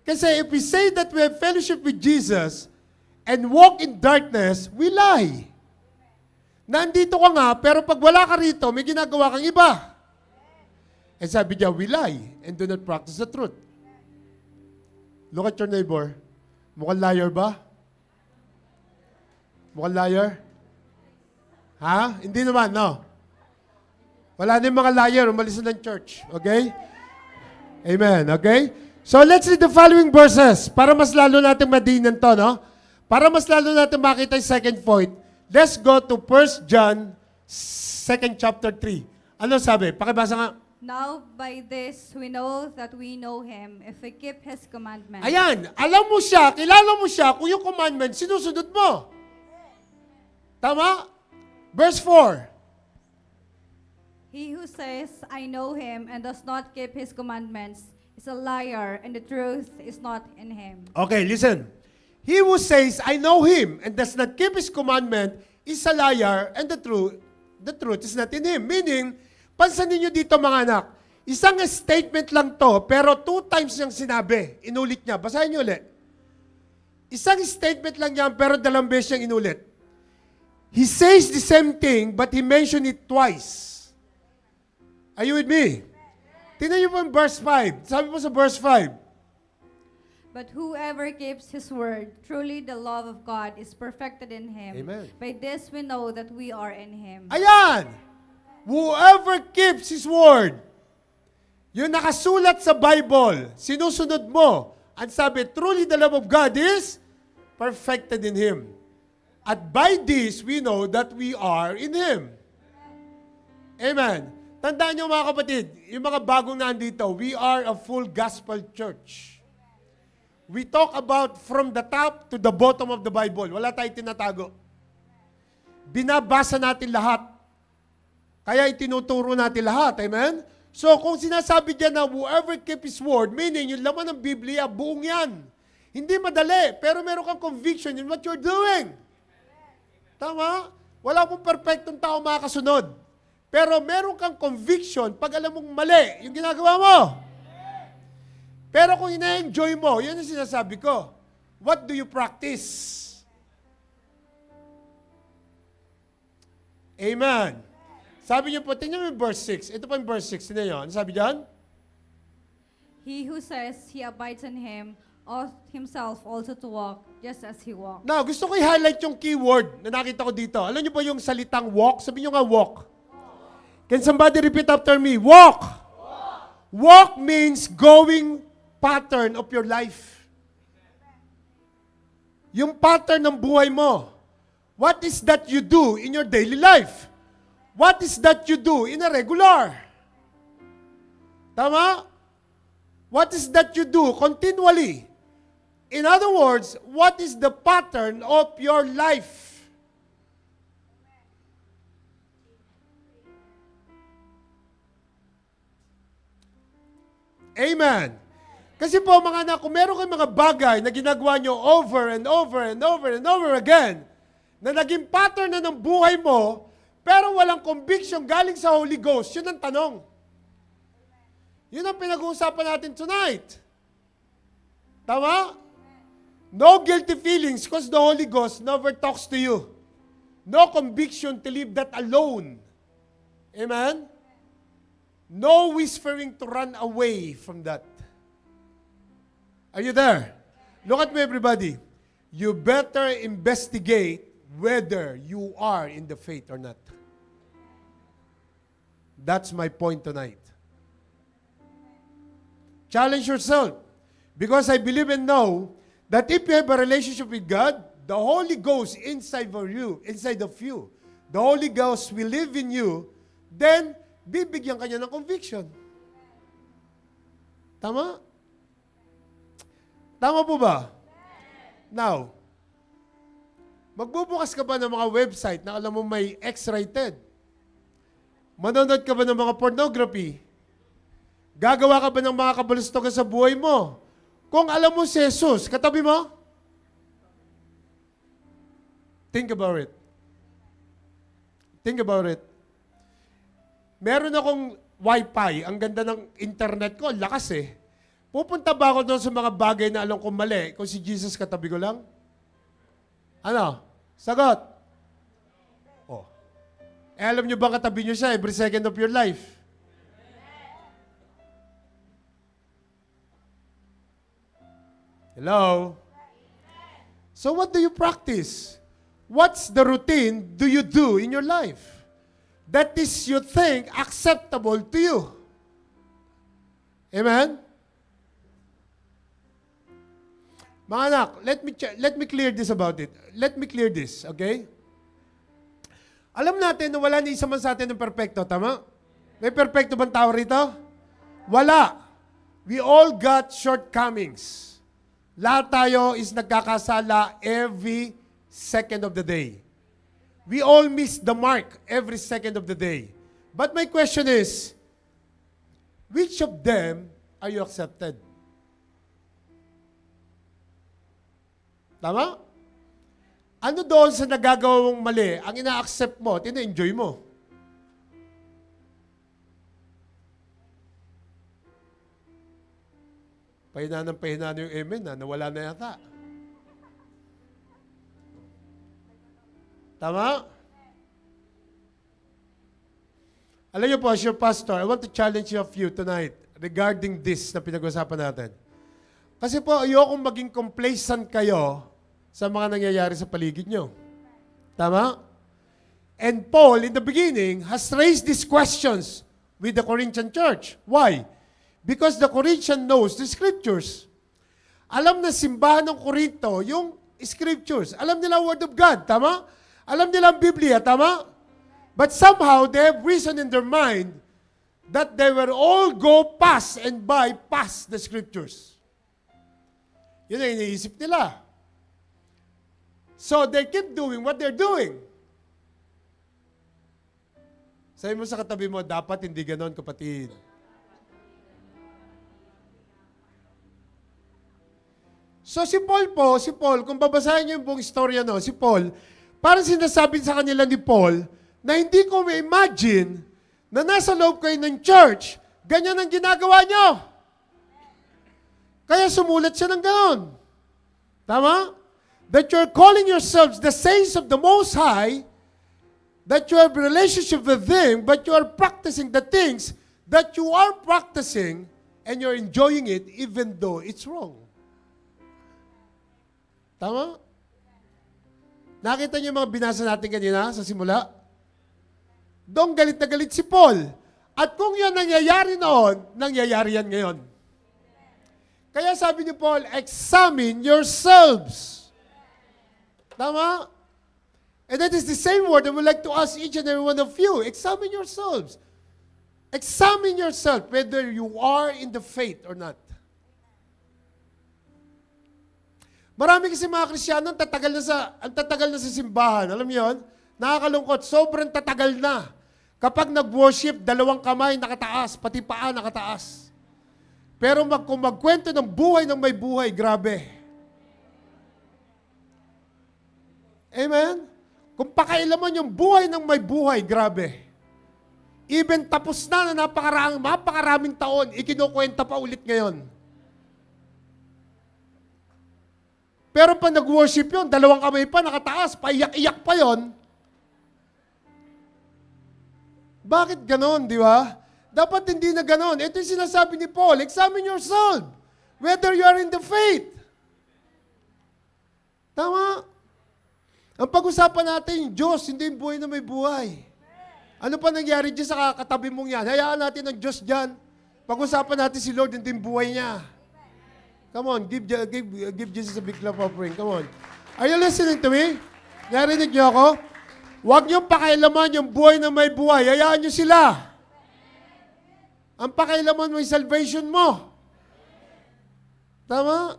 Kasi if we say that we have fellowship with Jesus and walk in darkness, we lie. Nandito ka nga, pero pag wala ka rito, may ginagawa kang iba. And sabi niya, we lie and do not practice the truth. Look at your neighbor. Mukhang liar ba? Mukhang liar? Ha? Hindi naman, no. Wala na yung mga liar, umalis na ng church. Okay? Amen. Okay? So let's read the following verses para mas lalo natin madiinan to, no? Para mas lalo natin makita yung second point. Let's go to 1 John 2nd chapter 3. Ano sabi? Pakibasa nga. Now by this we know that we know Him, if we keep His commandments. Ayan, alam mo siya, kilala mo siya kung yung commandment sinusunod mo. Tama? Verse 4. He who says, I know Him, and does not keep His commandments, is a liar, and the truth is not in him. Okay, listen. He who says, I know him, and does not keep his commandment, is a liar, and the truth is not in him. Meaning, pansanin nyo dito mga anak, isang statement lang to, pero 2 times niyang sinabi. Inulit niya. Basahin nyo ulit. Isang statement lang yan, pero 2 beses niyang inulit. He says the same thing, but he mentioned it twice. Are you with me? Tingnan niyo po yung verse 5. Sabi po sa verse 5. But whoever keeps His word, truly the love of God is perfected in him. Amen. By this we know that we are in Him. Ayan! Whoever keeps His word. Yung nakasulat sa Bible, sinusunod mo. Ang sabi, truly the love of God is perfected in Him. At by this, we know that we are in Him. Amen. Tandaan nyo mga kapatid, yung mga bagong nandito, we are a full gospel church. We talk about from the top to the bottom of the Bible. Wala tayong tinatago. Binabasa natin lahat. Kaya itinuturo natin lahat. Amen? So, kung sinasabi dyan na whoever keep His word, meaning yung laman ng Biblia, buong yan. Hindi madali, pero meron kang conviction in what you're doing. Tama? Wala pong perfectong tao makakasunod. Pero meron kang conviction pag alam mong mali yung ginagawa mo. Pero kung ina-enjoy mo, yun ang sinasabi ko. What do you practice? Amen. Sabi niyo po, tingnan mo yung verse 6. Ito po yung verse 6. Tingnan niyo. Ano sabi dyan? He who says he abides in Him ought himself also to walk, just as He walked. Now, gusto ko i-highlight yung keyword na nakita ko dito. Alam niyo po yung salitang walk? Sabi niyo nga walk. Can somebody repeat after me? Walk. Walk means going pattern of your life. Yung pattern ng buhay mo. What is that you do in your daily life? What is that you do in a regular? Tama? What is that you do continually? In other words, what is the pattern of your life? Amen. Kasi po mga anak, kung meron kayong mga bagay na ginagawa nyo over and over and over and over again, na naging pattern na ng buhay mo, pero walang conviction galing sa Holy Ghost, yun ang tanong. Yun ang pinag-uusapan natin tonight. Tama? No guilty feelings because the Holy Ghost never talks to you. No conviction to leave that alone. Amen? No whispering to run away from that. Are you there? Look at me, everybody. You better investigate whether you are in the faith or not. That's my point tonight. Challenge yourself. Because I believe and know that if you have a relationship with God, the Holy Ghost inside of you, the Holy Ghost will live in you, then bibigyan ka niya ng conviction. Tama? Tama po ba? Now, magbubukas ka ba ng mga website na alam mo may X-rated? Manonood ka ba ng mga pornography? Gagawa ka ba ng mga kabalustogan sa buhay mo? Kung alam mo si Jesus, katabi mo? Think about it. Think about it. Meron akong wifi, ang ganda ng internet ko, ang lakas eh. Pupunta ba ako doon sa mga bagay na alam kong mali kung si Jesus katabi ko lang? Ano? Sagot. Oh. Eh, alam nyo ba katabi nyo siya every second of your life? Hello? So what do you practice? What's the routine do you do in your life? That is, you think, acceptable to you. Amen? Mga anak, let me clear this about it. Let me clear this, okay? Alam natin na wala ni isa man sa atin ng perfecto, tama? May perfecto bang tao rito? Wala. We all got shortcomings. Lahat tayo is nagkakasala every second of the day. We all miss the mark every second of the day. But my question is, which of them are you accepted? Tama? Ano doon sa nagagawa mong mali, ang ina-accept mo at ina-enjoy mo? Pahina yung amen na, nawala na yata. Tama? Alam niyo po, as your pastor, I want to challenge you a few tonight regarding this na pinag-usapan natin. Kasi po, ayokong maging complacent kayo sa mga nangyayari sa paligid nyo. Tama? And Paul, in the beginning, has raised these questions with the Corinthian church. Why? Because the Corinthian knows the scriptures. Alam na simbahan ng Corinto yung scriptures. Alam nila Word of God. Tama? Alam nila ang Biblia, tama? But somehow, they have reason in their mind that they will all go past and bypass the scriptures. Yun ang iniisip nila. So, they keep doing what they're doing. Sabi mo sa katabi mo, dapat hindi ganon, kapatid. So, si Paul, kung babasahin niyo yung buong istorya, no, si Paul, parang sinasabi sa kanila ni Paul na hindi ko ma-imagine na nasa loob kayo ng church, ganyan ang ginagawa nyo. Kaya sumulat siya ng ganon. Tama? That you're calling yourselves the saints of the Most High, that you have a relationship with Him, but you are practicing the things that you are practicing and you're enjoying it even though it's wrong. Tama? Nakita niyo yung mga binasa natin kanina sa simula? Doon galit na galit si Paul. At kung yan nangyayari noon, nangyayari yan ngayon. Kaya sabi ni Paul, examine yourselves. Tama? And that is the same word I would like to ask each and every one of you. Examine yourselves. Examine yourself whether you are in the faith or not. Marami kasi mga Kristiyano, ang tatagal na sa simbahan. Alam niyo yun? Nakakalungkot. Sobrang tatagal na. Kapag nag-worship, 2 kamay nakataas, pati paa nakataas. Pero kung magkwento ng buhay ng may buhay, grabe. Amen? Kung pakailaman yung buhay ng may buhay, grabe. Even tapos na napakaraming taon, ikinukwenta pa ulit ngayon. Pero pag nag-worship yun, 2 kamay pa, nakataas, paiyak-iyak pa yon. Bakit ganon, di ba? Dapat hindi na ganon. Ito yung sinasabi ni Paul, examine yourself, whether you are in the faith. Tama? Ang pag-usapan natin, yung Diyos, hindi yung buhay na may buhay. Ano pa nangyari dyan sa katabi mong yan? Hayaan natin ang Diyos dyan. Pag-usapan natin si Lord, hindi yung buhay niya. Come on, give Jesus a big clap offering. Come on. Are you listening to me? Narinig niyo ako? Huwag niyong pakailaman yung buhay na may buhay. Hayaan niyo sila. Ang pakailaman mo yung salvation mo. Tama?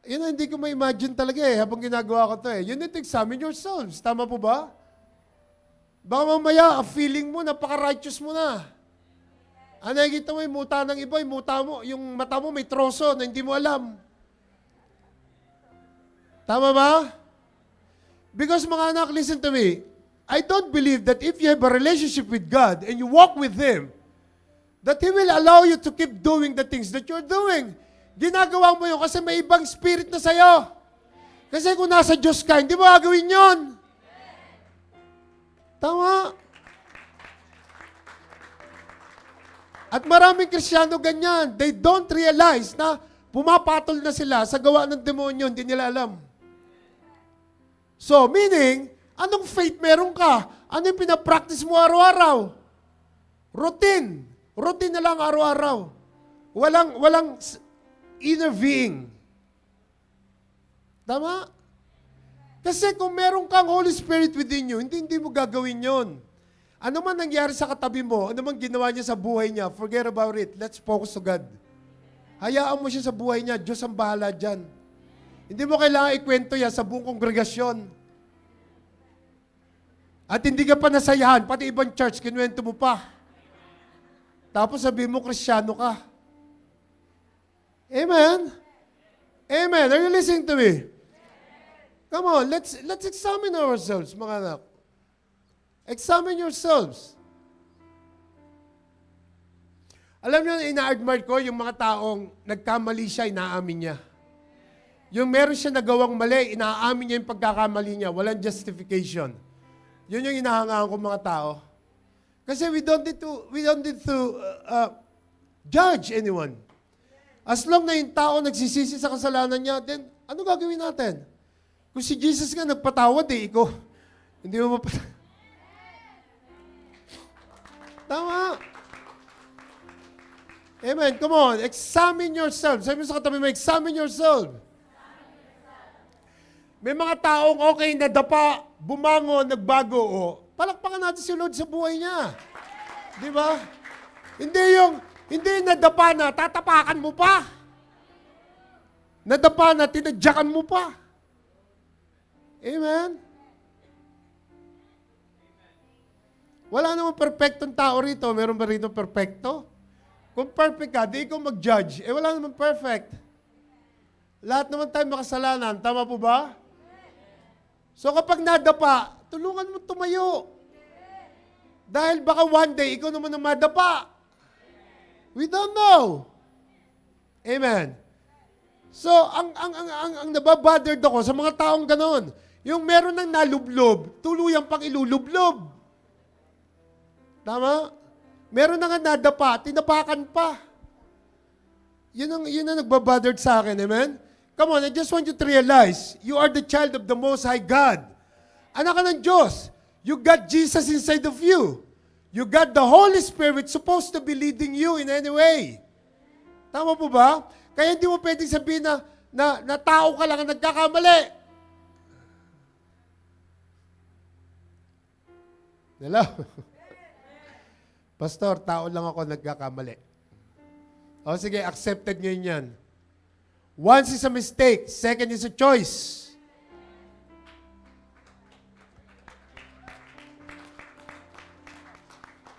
Yun ang hindi ko ma-imagine talaga habang ginagawa ko to You need to examine yourselves. Tama po ba? Baka mamaya, feeling mo, napaka-righteous mo na. Nakikita mo yung muta ng iba, yung mata mo may troso na hindi mo alam. Tama ba? Because mga anak, listen to me. I don't believe that if you have a relationship with God and you walk with Him, that He will allow you to keep doing the things that you're doing. Ginagawa mo yun kasi may ibang spirit na sa'yo. Kasi kung nasa Diyos ka, hindi mo gagawin yun. Tama. At maraming Kristiyano ganyan. They don't realize na pumapatol na sila sa gawa ng demonyo, hindi nila alam. So, meaning, anong faith meron ka? Ano yung pinapractice mo araw-araw? Routine. Routine na lang araw-araw. Walang inner being. Tama? Kasi kung meron kang Holy Spirit within you, hindi mo gagawin yon. Ano man nangyari sa katabi mo, ano man ginawa niya sa buhay niya, forget about it. Let's focus to God. Hayaan mo siya sa buhay niya. Diyos ang bahala dyan. Hindi mo kailangan ikwento yan sa buong kongregasyon. At hindi ka pa nasayahan, pati ibang church, kinuwento mo pa. Tapos sabihin mo, Kristiyano ka. Amen? Amen. Are you listening to me? Come on, let's examine ourselves, mga anak. Examine yourselves. Alam niyo, ina-admire ko yung mga taong nagkamali siya, inaamin niya. Yung meron siya nagawang mali, inaamin niya yung pagkakamali niya. Walang justification. Yun yung inahangaan ko mga tao. Kasi we don't need to judge anyone. As long na yung tao nagsisisi sa kasalanan niya, then ano gagawin natin? Kung si Jesus nga nagpatawad ikaw, hindi mo mapatawad. Tama. Amen. Come on. Examine yourself. Sabi mo sa katabi mo, examine yourself. May mga taong okay, nadapa, bumangon, nagbago, palakpakan natin si Lord sa buhay niya. Di ba? Hindi nadapa na, tatapakan mo pa. Nadapa na, tinadyakan mo pa. Amen? Wala namang perfectong tao rito. Meron ba rito perfecto? Kung perfect ka, di ikaw mag-judge. Wala namang perfect. Lahat naman tayo makasalanan. Tama po ba? So kapag nadapa, tulungan mo tumayo. Dahil baka one day, ikaw naman ang madapa. We don't know. Amen. So, ang nababothered ako sa mga taong ganon, yung meron ng nalublob, tuluyang pang ilulublob. Tama? Meron na nga nadapa, tinapakan pa. Yun ang nagbabothered sa akin, amen? Come on, I just want you to realize, you are the child of the Most High God. Anak ka ng Diyos. You got Jesus inside of you. You got the Holy Spirit supposed to be leading you in any way. Tama po ba? Kaya hindi mo pwedeng sabihin na tao ka lang ang nagkakamali. Hello? Pastor, tao lang ako nagkakamali. O sige, accepted nyo yan. Once is a mistake, second is a choice.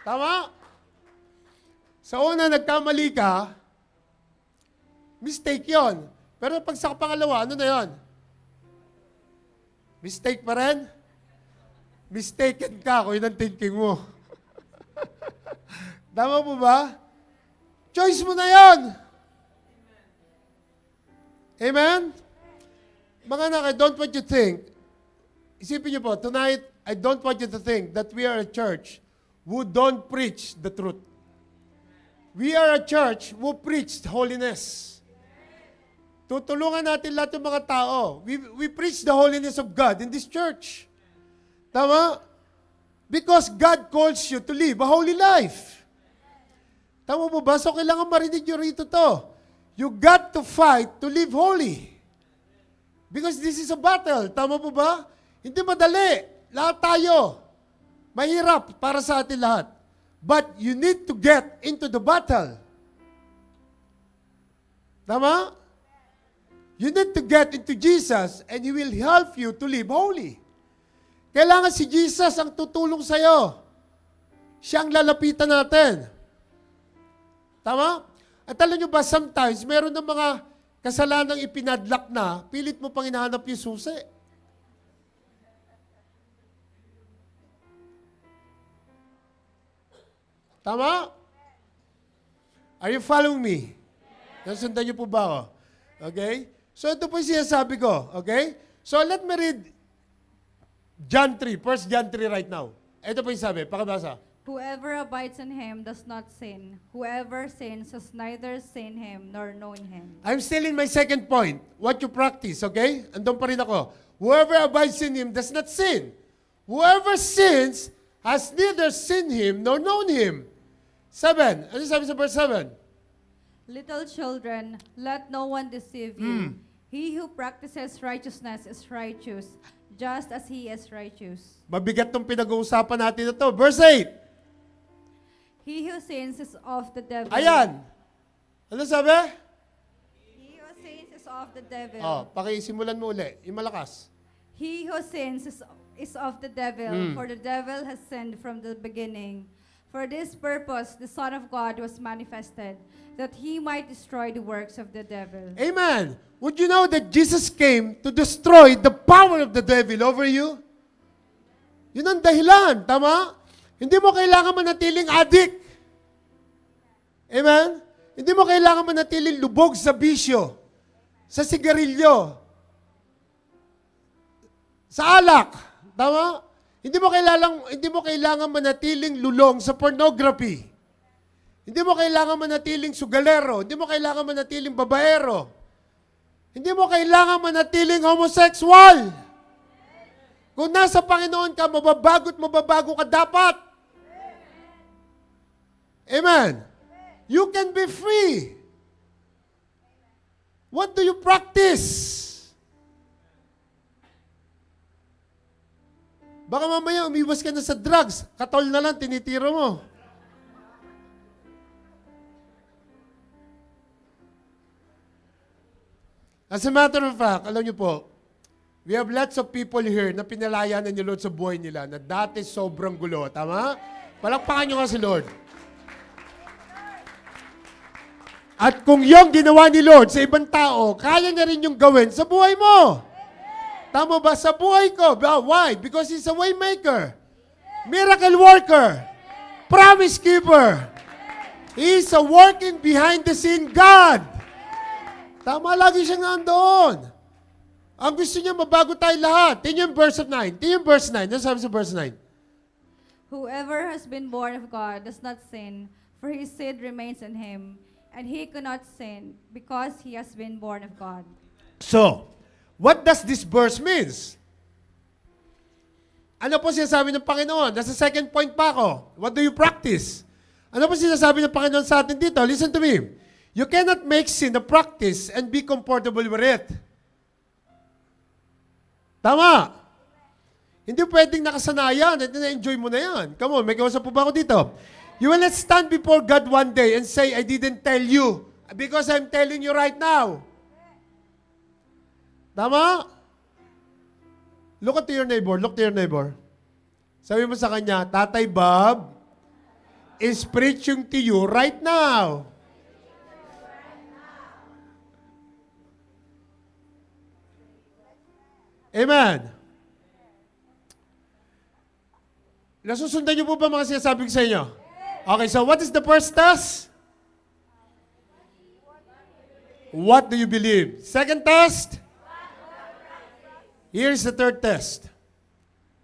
Tama? Sa una, nagkamali ka, mistake yon. Pero pag sa pangalawa, ano na yon? Mistake pa rin? Mistaken ka kung yun ang thinking mo. Tama po ba? Choice mo na yon. Amen? Mga anak, I don't want you to think, isipin niyo po, tonight, I don't want you to think that we are a church who don't preach the truth. We are a church who preached holiness. Tutulungan natin lahat ng mga tao. We preach the holiness of God in this church. Tama? Because God calls you to live a holy life. Tama po ba? So kailangan marinig nyo rito to. You got to fight to live holy. Because this is a battle. Tama po ba? Hindi madali. Lahat tayo. Mahirap para sa atin lahat. But you need to get into the battle. Tama? You need to get into Jesus and He will help you to live holy. Kailangan si Jesus ang tutulong sa'yo. Siya ang lalapitan natin. Tama? At alam nyo ba, sometimes, meron ng mga kasalanang ipinadlock na, pilit mo pang hinahanap yung susi. Tama? Are you following me? Nasundan niyo po ba ako? Okay? So ito po yung sinasabi ko. Okay? So let me read John 3. First John 3 right now. Ito po yung sabi. Pakabasa. Whoever abides in him does not sin. Whoever sins has neither seen him nor known him. I'm still in my second point. What you practice, okay? Andun pa rin ako. Whoever abides in him does not sin. Whoever sins has neither seen him nor known him. 7. Ano sabi sa verse 7? Little children, let no one deceive you. He who practices righteousness is righteous, just as he is righteous. Mabigat tong pinag-uusapan natin ito. Verse 8. He who sins is of the devil. Ayan. Ano sabi? He who sins is of the devil. Oh, pakisimulan mo uli. Yung malakas. He who sins is of the devil, for the devil has sinned from the beginning. For this purpose, the Son of God was manifested, that he might destroy the works of the devil. Amen. Would you know that Jesus came to destroy the power of the devil over you? Yun ang dahilan, tama? Hindi mo kailangan manatiling addict. Amen? Hindi mo kailangan manatiling lubog sa bisyo, sa sigarilyo, sa alak. Tama? Hindi mo kailangan manatiling lulong sa pornography. Hindi mo kailangan manatiling sugalero. Hindi mo kailangan manatiling babaero. Hindi mo kailangan manatiling homosexual. Kung nasa Panginoon ka, mababago ka dapat. Amen. You can be free. What do you practice? Baka mamaya umiwas ka na sa drugs. Katol na lang, tinitiro mo. As a matter of fact, alam niyo po, we have lots of people here na pinalayanan ni Lord sa buhay nila na dati sobrang gulo. Tama? Palakpakan niyo nga si Lord. At kung yung ginawa ni Lord sa ibang tao, kaya niya rin yung gawin sa buhay mo. Tama ba? Sa buhay ko. Why? Because He's a way maker. Miracle worker. Promise keeper. He's a working behind the scene God. Tama, lagi siya nandoon. Ang gusto niya, mabago tayo lahat. Tingnan yung verse 9. Tingnan yung verse 9. Ano sabi sa verse 9? Whoever has been born of God does not sin, for his seed remains in him, and he cannot sin because he has been born of God. So, what does this verse means? Ano po sinasabi ng Panginoon? Nasa second point pa ako. What do you practice? Ano po sinasabi ng Panginoon sa atin dito? Listen to me. You cannot make sin a practice and be comfortable with it. Tama. Hindi pwedeng nakasanayan at na-enjoy mo na yan. Come on, may kausap po ba ako dito? You will not stand before God one day and say, I didn't tell you because I'm telling you right now. Tama? Look at your neighbor. Look to your neighbor. Sabi mo sa kanya, Tatay Bob is preaching to you right now. Amen. Nasusundan niyo po ba mga sinasabi ko sa inyo? Okay, so what is the first test? What do you believe? Second test? Here's the third test.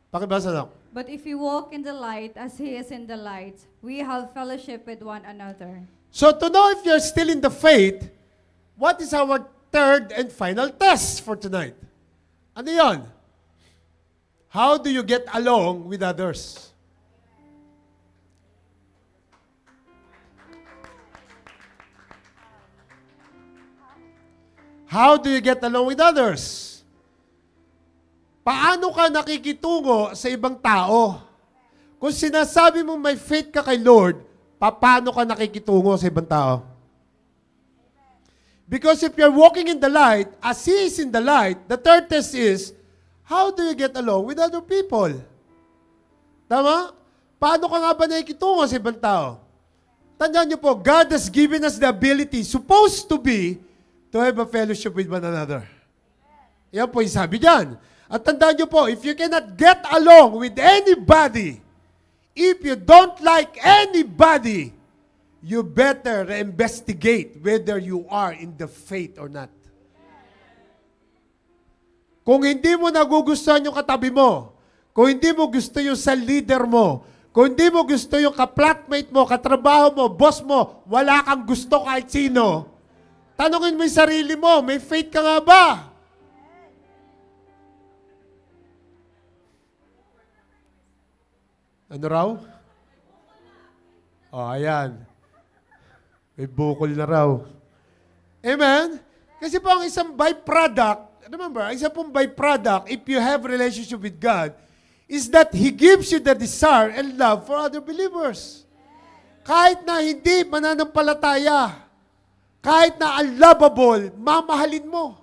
Pakibasa lang. But if we walk in the light as he is in the light, we have fellowship with one another. So to know if you're still in the faith, what is our third and final test for tonight? Ano yon? How do you get along with others? How do you get along with others? Paano ka nakikitungo sa ibang tao? Kung sinasabi mo may faith ka kay Lord, paano ka nakikitungo sa ibang tao? Because if you're walking in the light, as He is in the light, the third test is, how do you get along with other people? Tama? Paano ka nga ba nakikitungo sa ibang tao? Tandaan niyo po, God has given us the ability, supposed to be, to have a fellowship with one another. Yan po yung sabi dyan. At tandaan niyo po, if you cannot get along with anybody, if you don't like anybody, you better investigate whether you are in the faith or not. Kung hindi mo nagugustuhan yung katabi mo, kung hindi mo gusto yung sa leader mo, kung hindi mo gusto yung ka-flatmate mo, katrabaho mo, boss mo, wala kang gusto kahit sino, tanungin mo yung sarili mo, may faith ka nga ba? Ano raw? Oh, ayan. May bukol na raw. Amen? Kasi po ang isang byproduct, remember, ang isang pong byproduct, if you have relationship with God, is that He gives you the desire and love for other believers. Kahit na hindi mananampalataya, kahit na unlovable, mamahalin mo.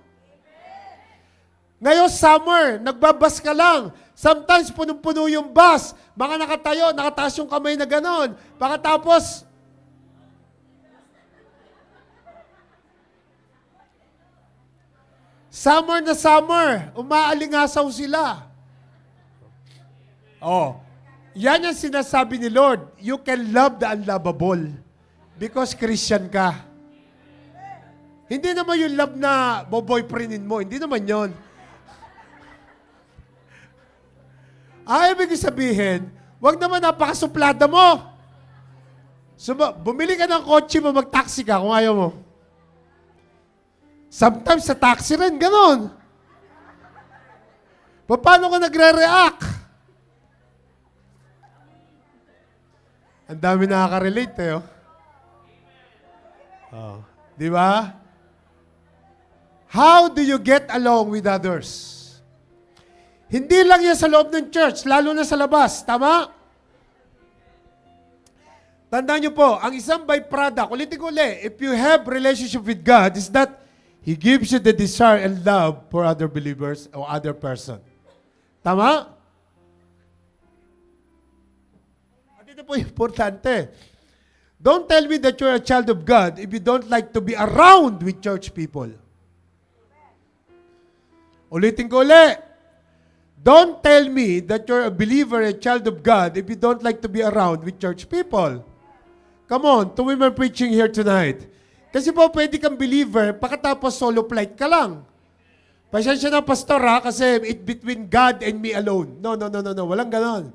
Ngayon, summer, nagbabas ka lang. Sometimes, punong-puno yung bus. Mga nakatayo, nakataas yung kamay na ganon. Pagkatapos, summer na summer, umaalingasaw sila. Oh, yan ang sinasabi ni Lord. You can love the unlovable because Christian ka. Hindi naman yung love na boyfriendin mo. Hindi naman yon. Ibig sabihin, wag naman napakasuplada mo. Bumili ka ng kotse mo, mag-taxi ka kung ayaw mo. Sometimes sa taxi rin, ganon. Paano ka nagre-react? Ang dami nakaka-relate eh. Oh. Di ba? How do you get along with others? Hindi lang yan sa loob ng church, lalo na sa labas. Tama? Tandaan nyo po, ang isang byproduct, ulitin ko ulit, if you have relationship with God, is that He gives you the desire and love for other believers or other person. Tama? At ito po importante. Don't tell me that you're a child of God if you don't like to be around with church people. Ulitin ko ulit. Don't tell me that you're a believer, a child of God, if you don't like to be around with church people. Come on, to women preaching here tonight. Kasi po, pwede kang believer, pagkatapos solo flight ka lang. Pasensya na, pastor ha, kasi it's between God and me alone. No. Walang ganon.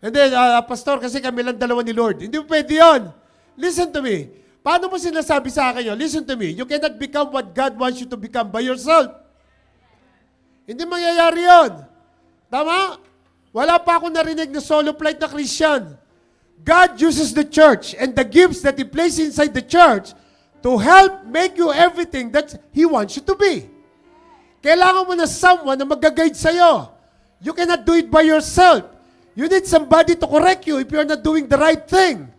And then, pastor, kasi kami lang dalawa ni Lord. Hindi mo pwede yun. Listen to me. Paano mo sinasabi sa akin yun? Listen to me. You cannot become what God wants you to become by yourself. Hindi mangyayari yun. Tama? Wala pa akong narinig na solo flight na Christian. God uses the church and the gifts that He places inside the church to help make you everything that He wants you to be. Kailangan mo na someone na mag-guide sa'yo. You cannot do it by yourself. You need somebody to correct you if you're not doing the right thing.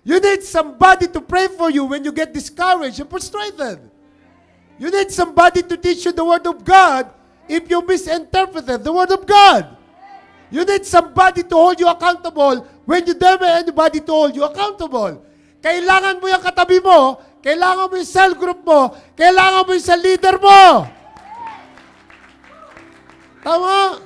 You need somebody to pray for you when you get discouraged and frustrated. You need somebody to teach you the Word of God if you misinterpreted the Word of God. You need somebody to hold you accountable when you don't have anybody to hold you accountable. Kailangan mo yung katabi mo, kailangan mo yung cell group mo, kailangan mo yung sa leader mo. Tama?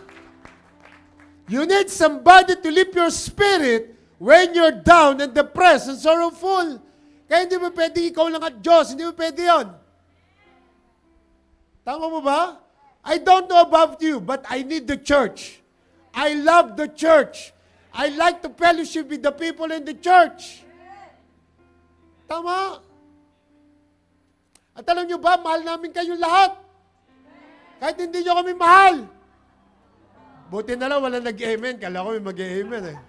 You need somebody to lift your spirit when you're down and depressed and sorrowful. Kaya hindi mo pwede ikaw lang at Diyos. Hindi mo pwede yun. Tama mo ba? I don't know about you, but I need the church. I love the church. I like to fellowship with the people in the church. Tama? At alam nyo ba, mahal namin kayong lahat. Kahit hindi nyo kami mahal. Buti na lang, wala nag-amen. Kala ko may mag-amen eh.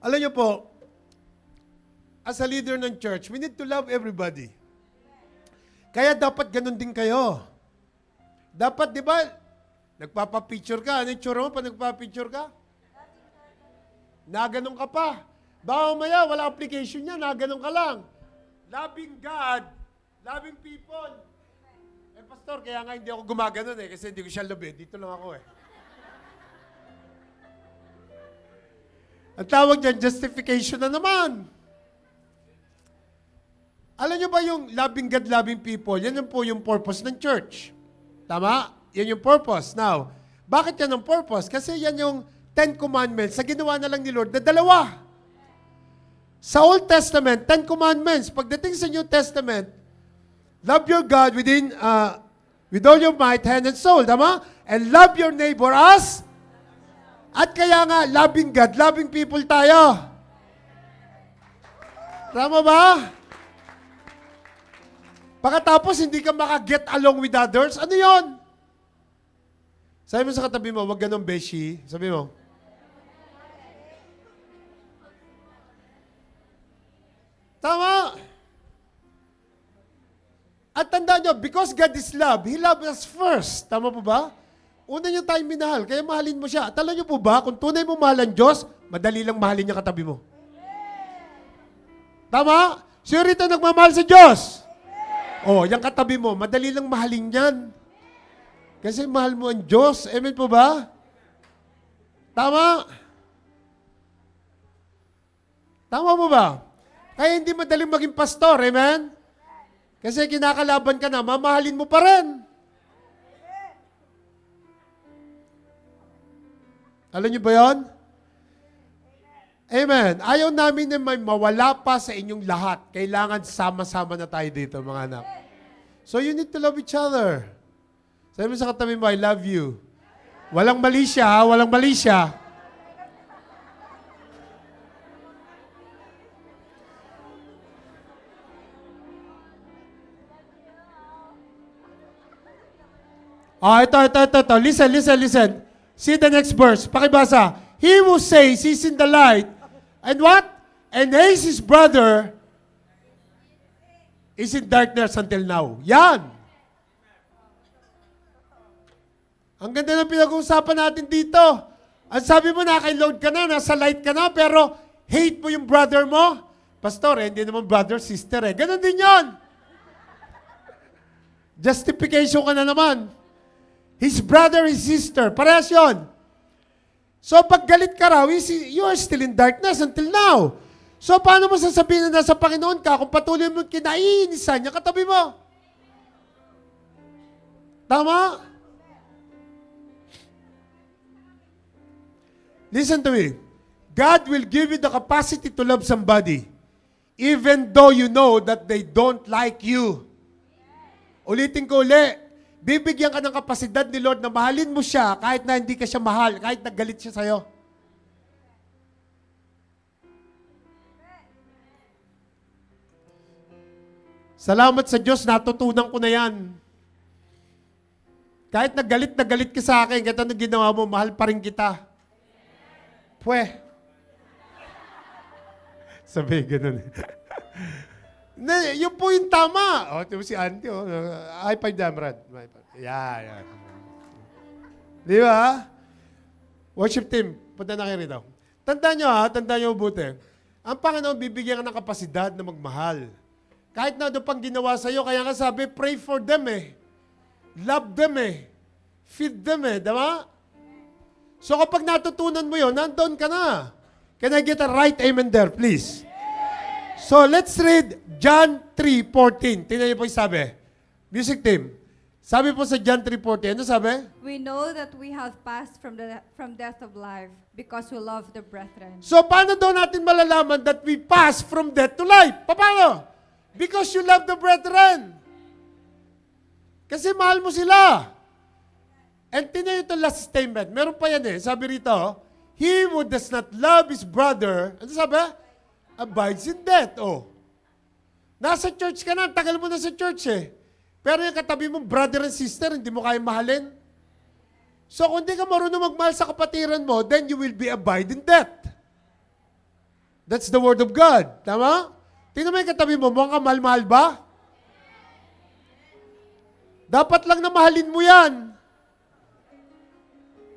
Alam nyo po, as a leader ng church, we need to love everybody. Kaya dapat ganun din kayo. Dapat, di ba, nagpapapicture ka. Ano yung tsura mo pa nagpapapicture ka? Naganon ka pa. Baka mamaya, wala application niya, naganon ka lang. Loving God, loving people. Eh, pastor, kaya nga hindi ako gumaganon eh, kasi hindi ko siya love eh. Dito lang ako eh. Ang tawag dyan, justification na naman. Alam nyo ba yung loving God, loving people, yan po yung purpose ng church. Tama? Yan yung purpose. Now, bakit yan ang purpose? Kasi yan yung 10 Commandments sa ginawa na lang ni Lord na dalawa. Sa Old Testament, 10 Commandments. Pagdating sa New Testament, love your God with all your might, hand, and soul. Tama? And love your neighbor as. At kaya nga, loving God, loving people tayo. Tama ba? Pagkatapos, hindi ka maka-get along with others. Ano yon? Sabi mo sa katabi mo, wag ganun, beshi. Sabi mo. Tama. At tandaan nyo, because God is love, He loved us first. Tama po ba? Una niyo tayong minahal, kaya mahalin mo siya. At alam niyo po ba, kung tunay mo mahal ang Diyos, madali lang mahalin niya katabi mo. Tama? Sino rito nagmamahal sa Diyos? Oh, yung katabi mo, madali lang mahalin yan. Kasi mahal mo ang Diyos. Amen po ba? Tama? Tama mo ba? Kaya hindi madaling maging pastor. Amen? Kasi kinakalaban ka na, mamahalin mo pa rin. Alam niyo ba yun? Amen. Ayaw namin na may mawala pa sa inyong lahat. Kailangan sama-sama na tayo dito, mga anak. So you need to love each other. Sabi mo sa katabi mo, I love you. Walang mali siya, ha? Walang mali siya. Ito. Listen. See the next verse. Pakibasa. He who says he's in the light, and what? And hates his brother, is in darkness until now. Yan. Ang ganda ng pinag-uusapan natin dito. Ang sabi mo na kay Lord ka na, nasa light ka na, pero hate mo yung brother mo. Pastor, hindi naman brother, sister eh. Ganon din yon. Justification ka na naman. His brother, his sister. Parehas yun. So, pag galit ka raw, you are still in darkness until now. So, paano mo sasabihin na nasa Panginoon ka kung patuloy mo kinaiinisan niya katabi mo? Tama? Listen to me. God will give you the capacity to love somebody even though you know that they don't like you. Ulitin ko uli. Bibigyan ka ng kapasidad ni Lord na mahalin mo siya kahit na hindi ka siya mahal, kahit nagalit siya sa'yo. Salamat sa Diyos, natutunan ko na yan. Kahit na galit ka sa akin, kahit anong ginawa mo, mahal pa rin kita. Pwe. Sabi, ganun. Yun po yung tama. O, si Auntie, high five them, Brad. Yeah. Di ba? Worship team, punta na kayo rito. Tandaan nyo mabuti. Ang Panginoon, bibigyan ka ng kapasidad na magmahal. Kahit na ano pang ginawa sa'yo, kaya nga sabi, pray for them eh. Love them eh. Feed them eh. Diba? So kapag natutunan mo yun, nandoon ka na. Can I get a right amen there, please? So let's read John 3:14. Tingnan niyo po yung sabi. Music team. Sabi po sa John 3:14, ano sabi? We know that we have passed from death of life because we love the brethren. So paano daw natin malalaman that we pass from death to life? Paano? Because you love the brethren. Kasi mahal mo sila. And tingnan niyo ito last statement. Meron pa yan eh. Sabi rito, he who does not love his brother, ano sabi? Abides in death. Oh. Nasa church ka na, tagal mo na sa church eh. Pero yung katabi mong brother and sister, hindi mo kaya mahalin. So kung hindi ka marunong magmahal sa kapatiran mo, then you will be abide in death. That's the word of God. Tama? Tingnan mo yung katabi mo, mukhang kamahal-mahal ba? Dapat lang na mahalin mo yan.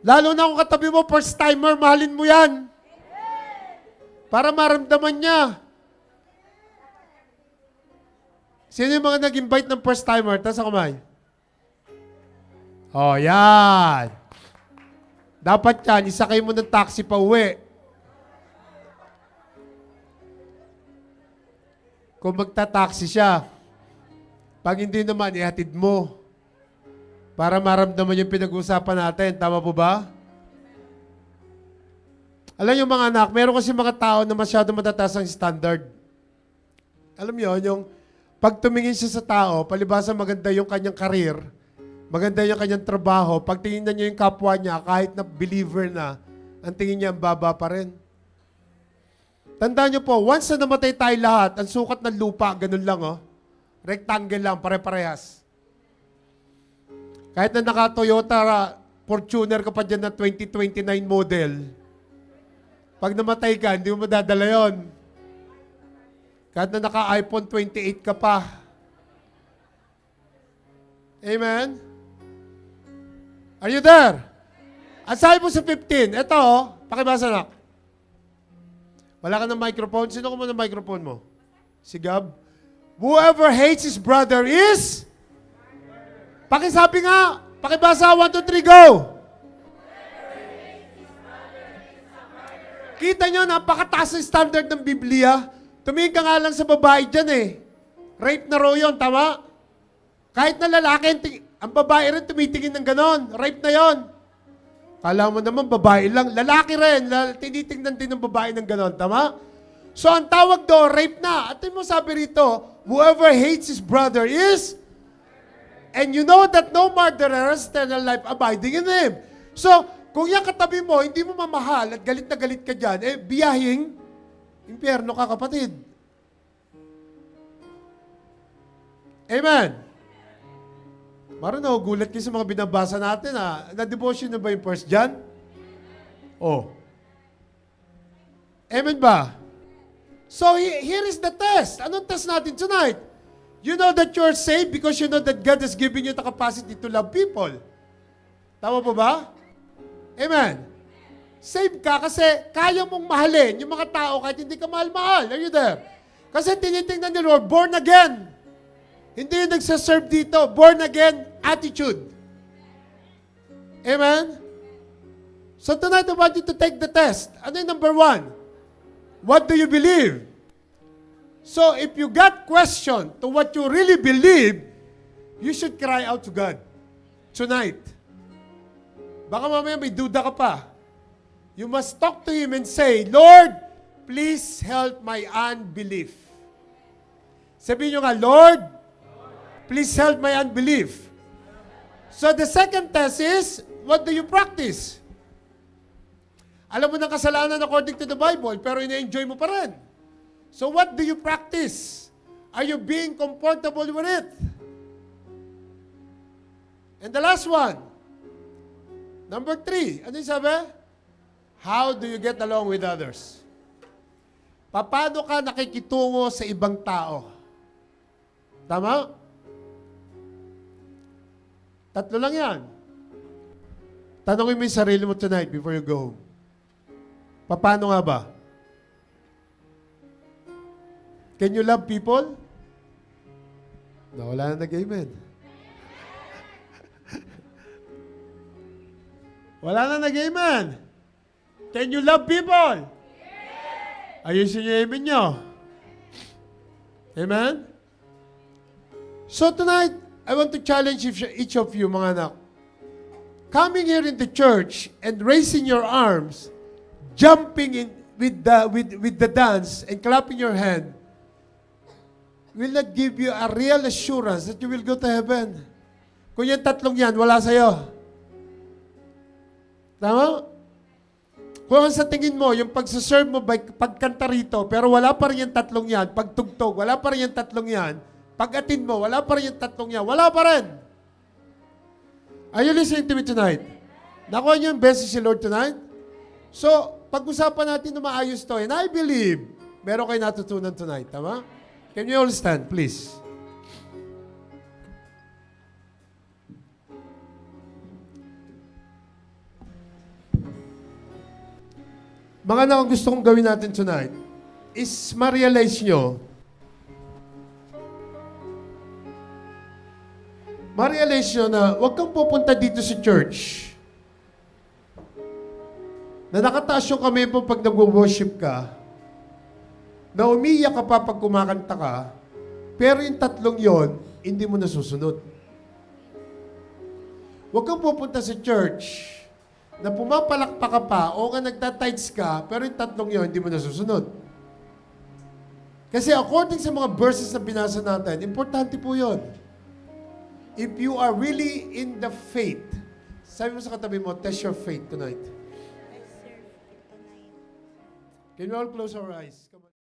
Lalo na kung katabi mo, first timer, mahalin mo yan. Para maramdaman niya. Sino yung mga nag-invite ng first timer? Taas ako kamay. Oh, yan. Dapat yan, isakay mo ng taxi pa uwi. Kung magta-taxi siya, pag hindi naman, ihatid mo. Para maramdaman yung pinag-uusapan natin. Tama po ba? Alam niyo mga anak, meron kasi mga tao na masyado matataas ang standard. Alam niyo, yung pag tumingin siya sa tao, palibasa maganda yung kanyang karir, maganda yung kanyang trabaho, pag tingnan niyo yung kapwa niya, kahit na believer na, ang tingin niya ang baba pa rin. Tandaan niyo po, once na namatay tayo lahat, ang sukat ng lupa, ganun lang oh. Rectangle lang, pare-parehas. Kahit na naka-Toyota Fortuner ka pa dyan na 2029 model, pag namatay ka, hindi mo madadala yun. Kahit na naka-iPhone 28 ka pa. Amen? Are you there? Ang sabi mo sa 15, ito oh, pakibasa na. Wala ka ng microphone? Sino ko mo ng microphone mo? Si Gab? Whoever hates his brother is? Pakisabi nga. Pakibasa, 1, 2, 3, go! Kita nyo, napakataas ang standard ng Biblia. Tumingin ka nga lang sa babae dyan eh. Rape na raw yun, tama? Kahit na lalaki, ang babae rin tumitingin ng ganon. Rape na yon. Kala mo naman, babae lang. Lalaki rin. Tinitingnan din ng babae ng ganon. Tama? So, ang tawag doon, rape na. At mo sabi rito, whoever hates his brother is, and you know that no murderer has eternal life abiding in him. So, kung yung katabi mo, hindi mo mamahal at galit na galit ka dyan, eh, biyahing, impyerno ka, kapatid. Amen. Parang nagugulat kayo sa mga binabasa natin, ha? Na-devotion na ba yung 1 John? Oh. Amen ba? So, here is the test. Anong test natin tonight? You know that you're saved because you know that God has given you the capacity to love people. Tama po ba? Amen. Save ka kasi kaya mong mahalin yung mga tao kahit hindi ka mahal-mahal. Are you there? Kasi tinitingnan ni Lord, born again. Hindi yung nagsaserve dito. Born again attitude. Amen? So tonight, I want you to take the test. Ano yung number 1? What do you believe? So if you got question to what you really believe, you should cry out to God tonight. Baka mamaya may duda ka pa. You must talk to Him and say, Lord, please help my unbelief. Sabihin nyo nga, Lord, please help my unbelief. So the second test is, what do you practice? Alam mo ng kasalanan according to the Bible, pero ina-enjoy mo pa rin. So what do you practice? Are you being comfortable with it? And the last one, number 3, ano yung sabi? How do you get along with others? Paano ka nakikitungo sa ibang tao? Tama? 3 lang yan. Tanongin mo yung sarili mo tonight before you go home. Paano nga ba? Can you love people? Wala na nag-amen. Wala na nag-amen. Can you love people? Yes! Ayusin niyo amen nyo. Amen? So tonight, I want to challenge each of you, mga anak. Coming here in the church and raising your arms, jumping in with the dance and clapping your hand will not give you a real assurance that you will go to heaven. Kung yung 3 yan, wala sa'yo. Tama? Kung sa tingin mo, yung pagsaserve mo, pagkanta rito, pero wala pa rin yung 3 yan, pagtugtog, wala pa rin yung 3 yan, pag-attend mo, wala pa rin yung 3 yan, wala pa rin. Are you listening to me tonight? Nakuha niyo yung best si Lord tonight? So, pag-usapan natin na maayos to, and I believe, meron kayo natutunan tonight, tama? Can you all stand, please? Mga anak, ang gusto kong gawin natin tonight is ma-realize nyo, na huwag kang pupunta dito sa church na nakataas yung kamay mo pag nag-worship ka, na umiyak ka pa pag kumakanta ka, pero yung 3 yon, hindi mo nasusunod. Huwag kang pupunta sa church na pumapalakpak ka pa o nga nagtatides ka, pero yung tatlong yun, hindi mo nasusunod. Kasi according sa mga verses na binasa natin, importante po yun. If you are really in the faith, sabi mo sa katabi mo, test your faith tonight. Can we all close our eyes? Come on.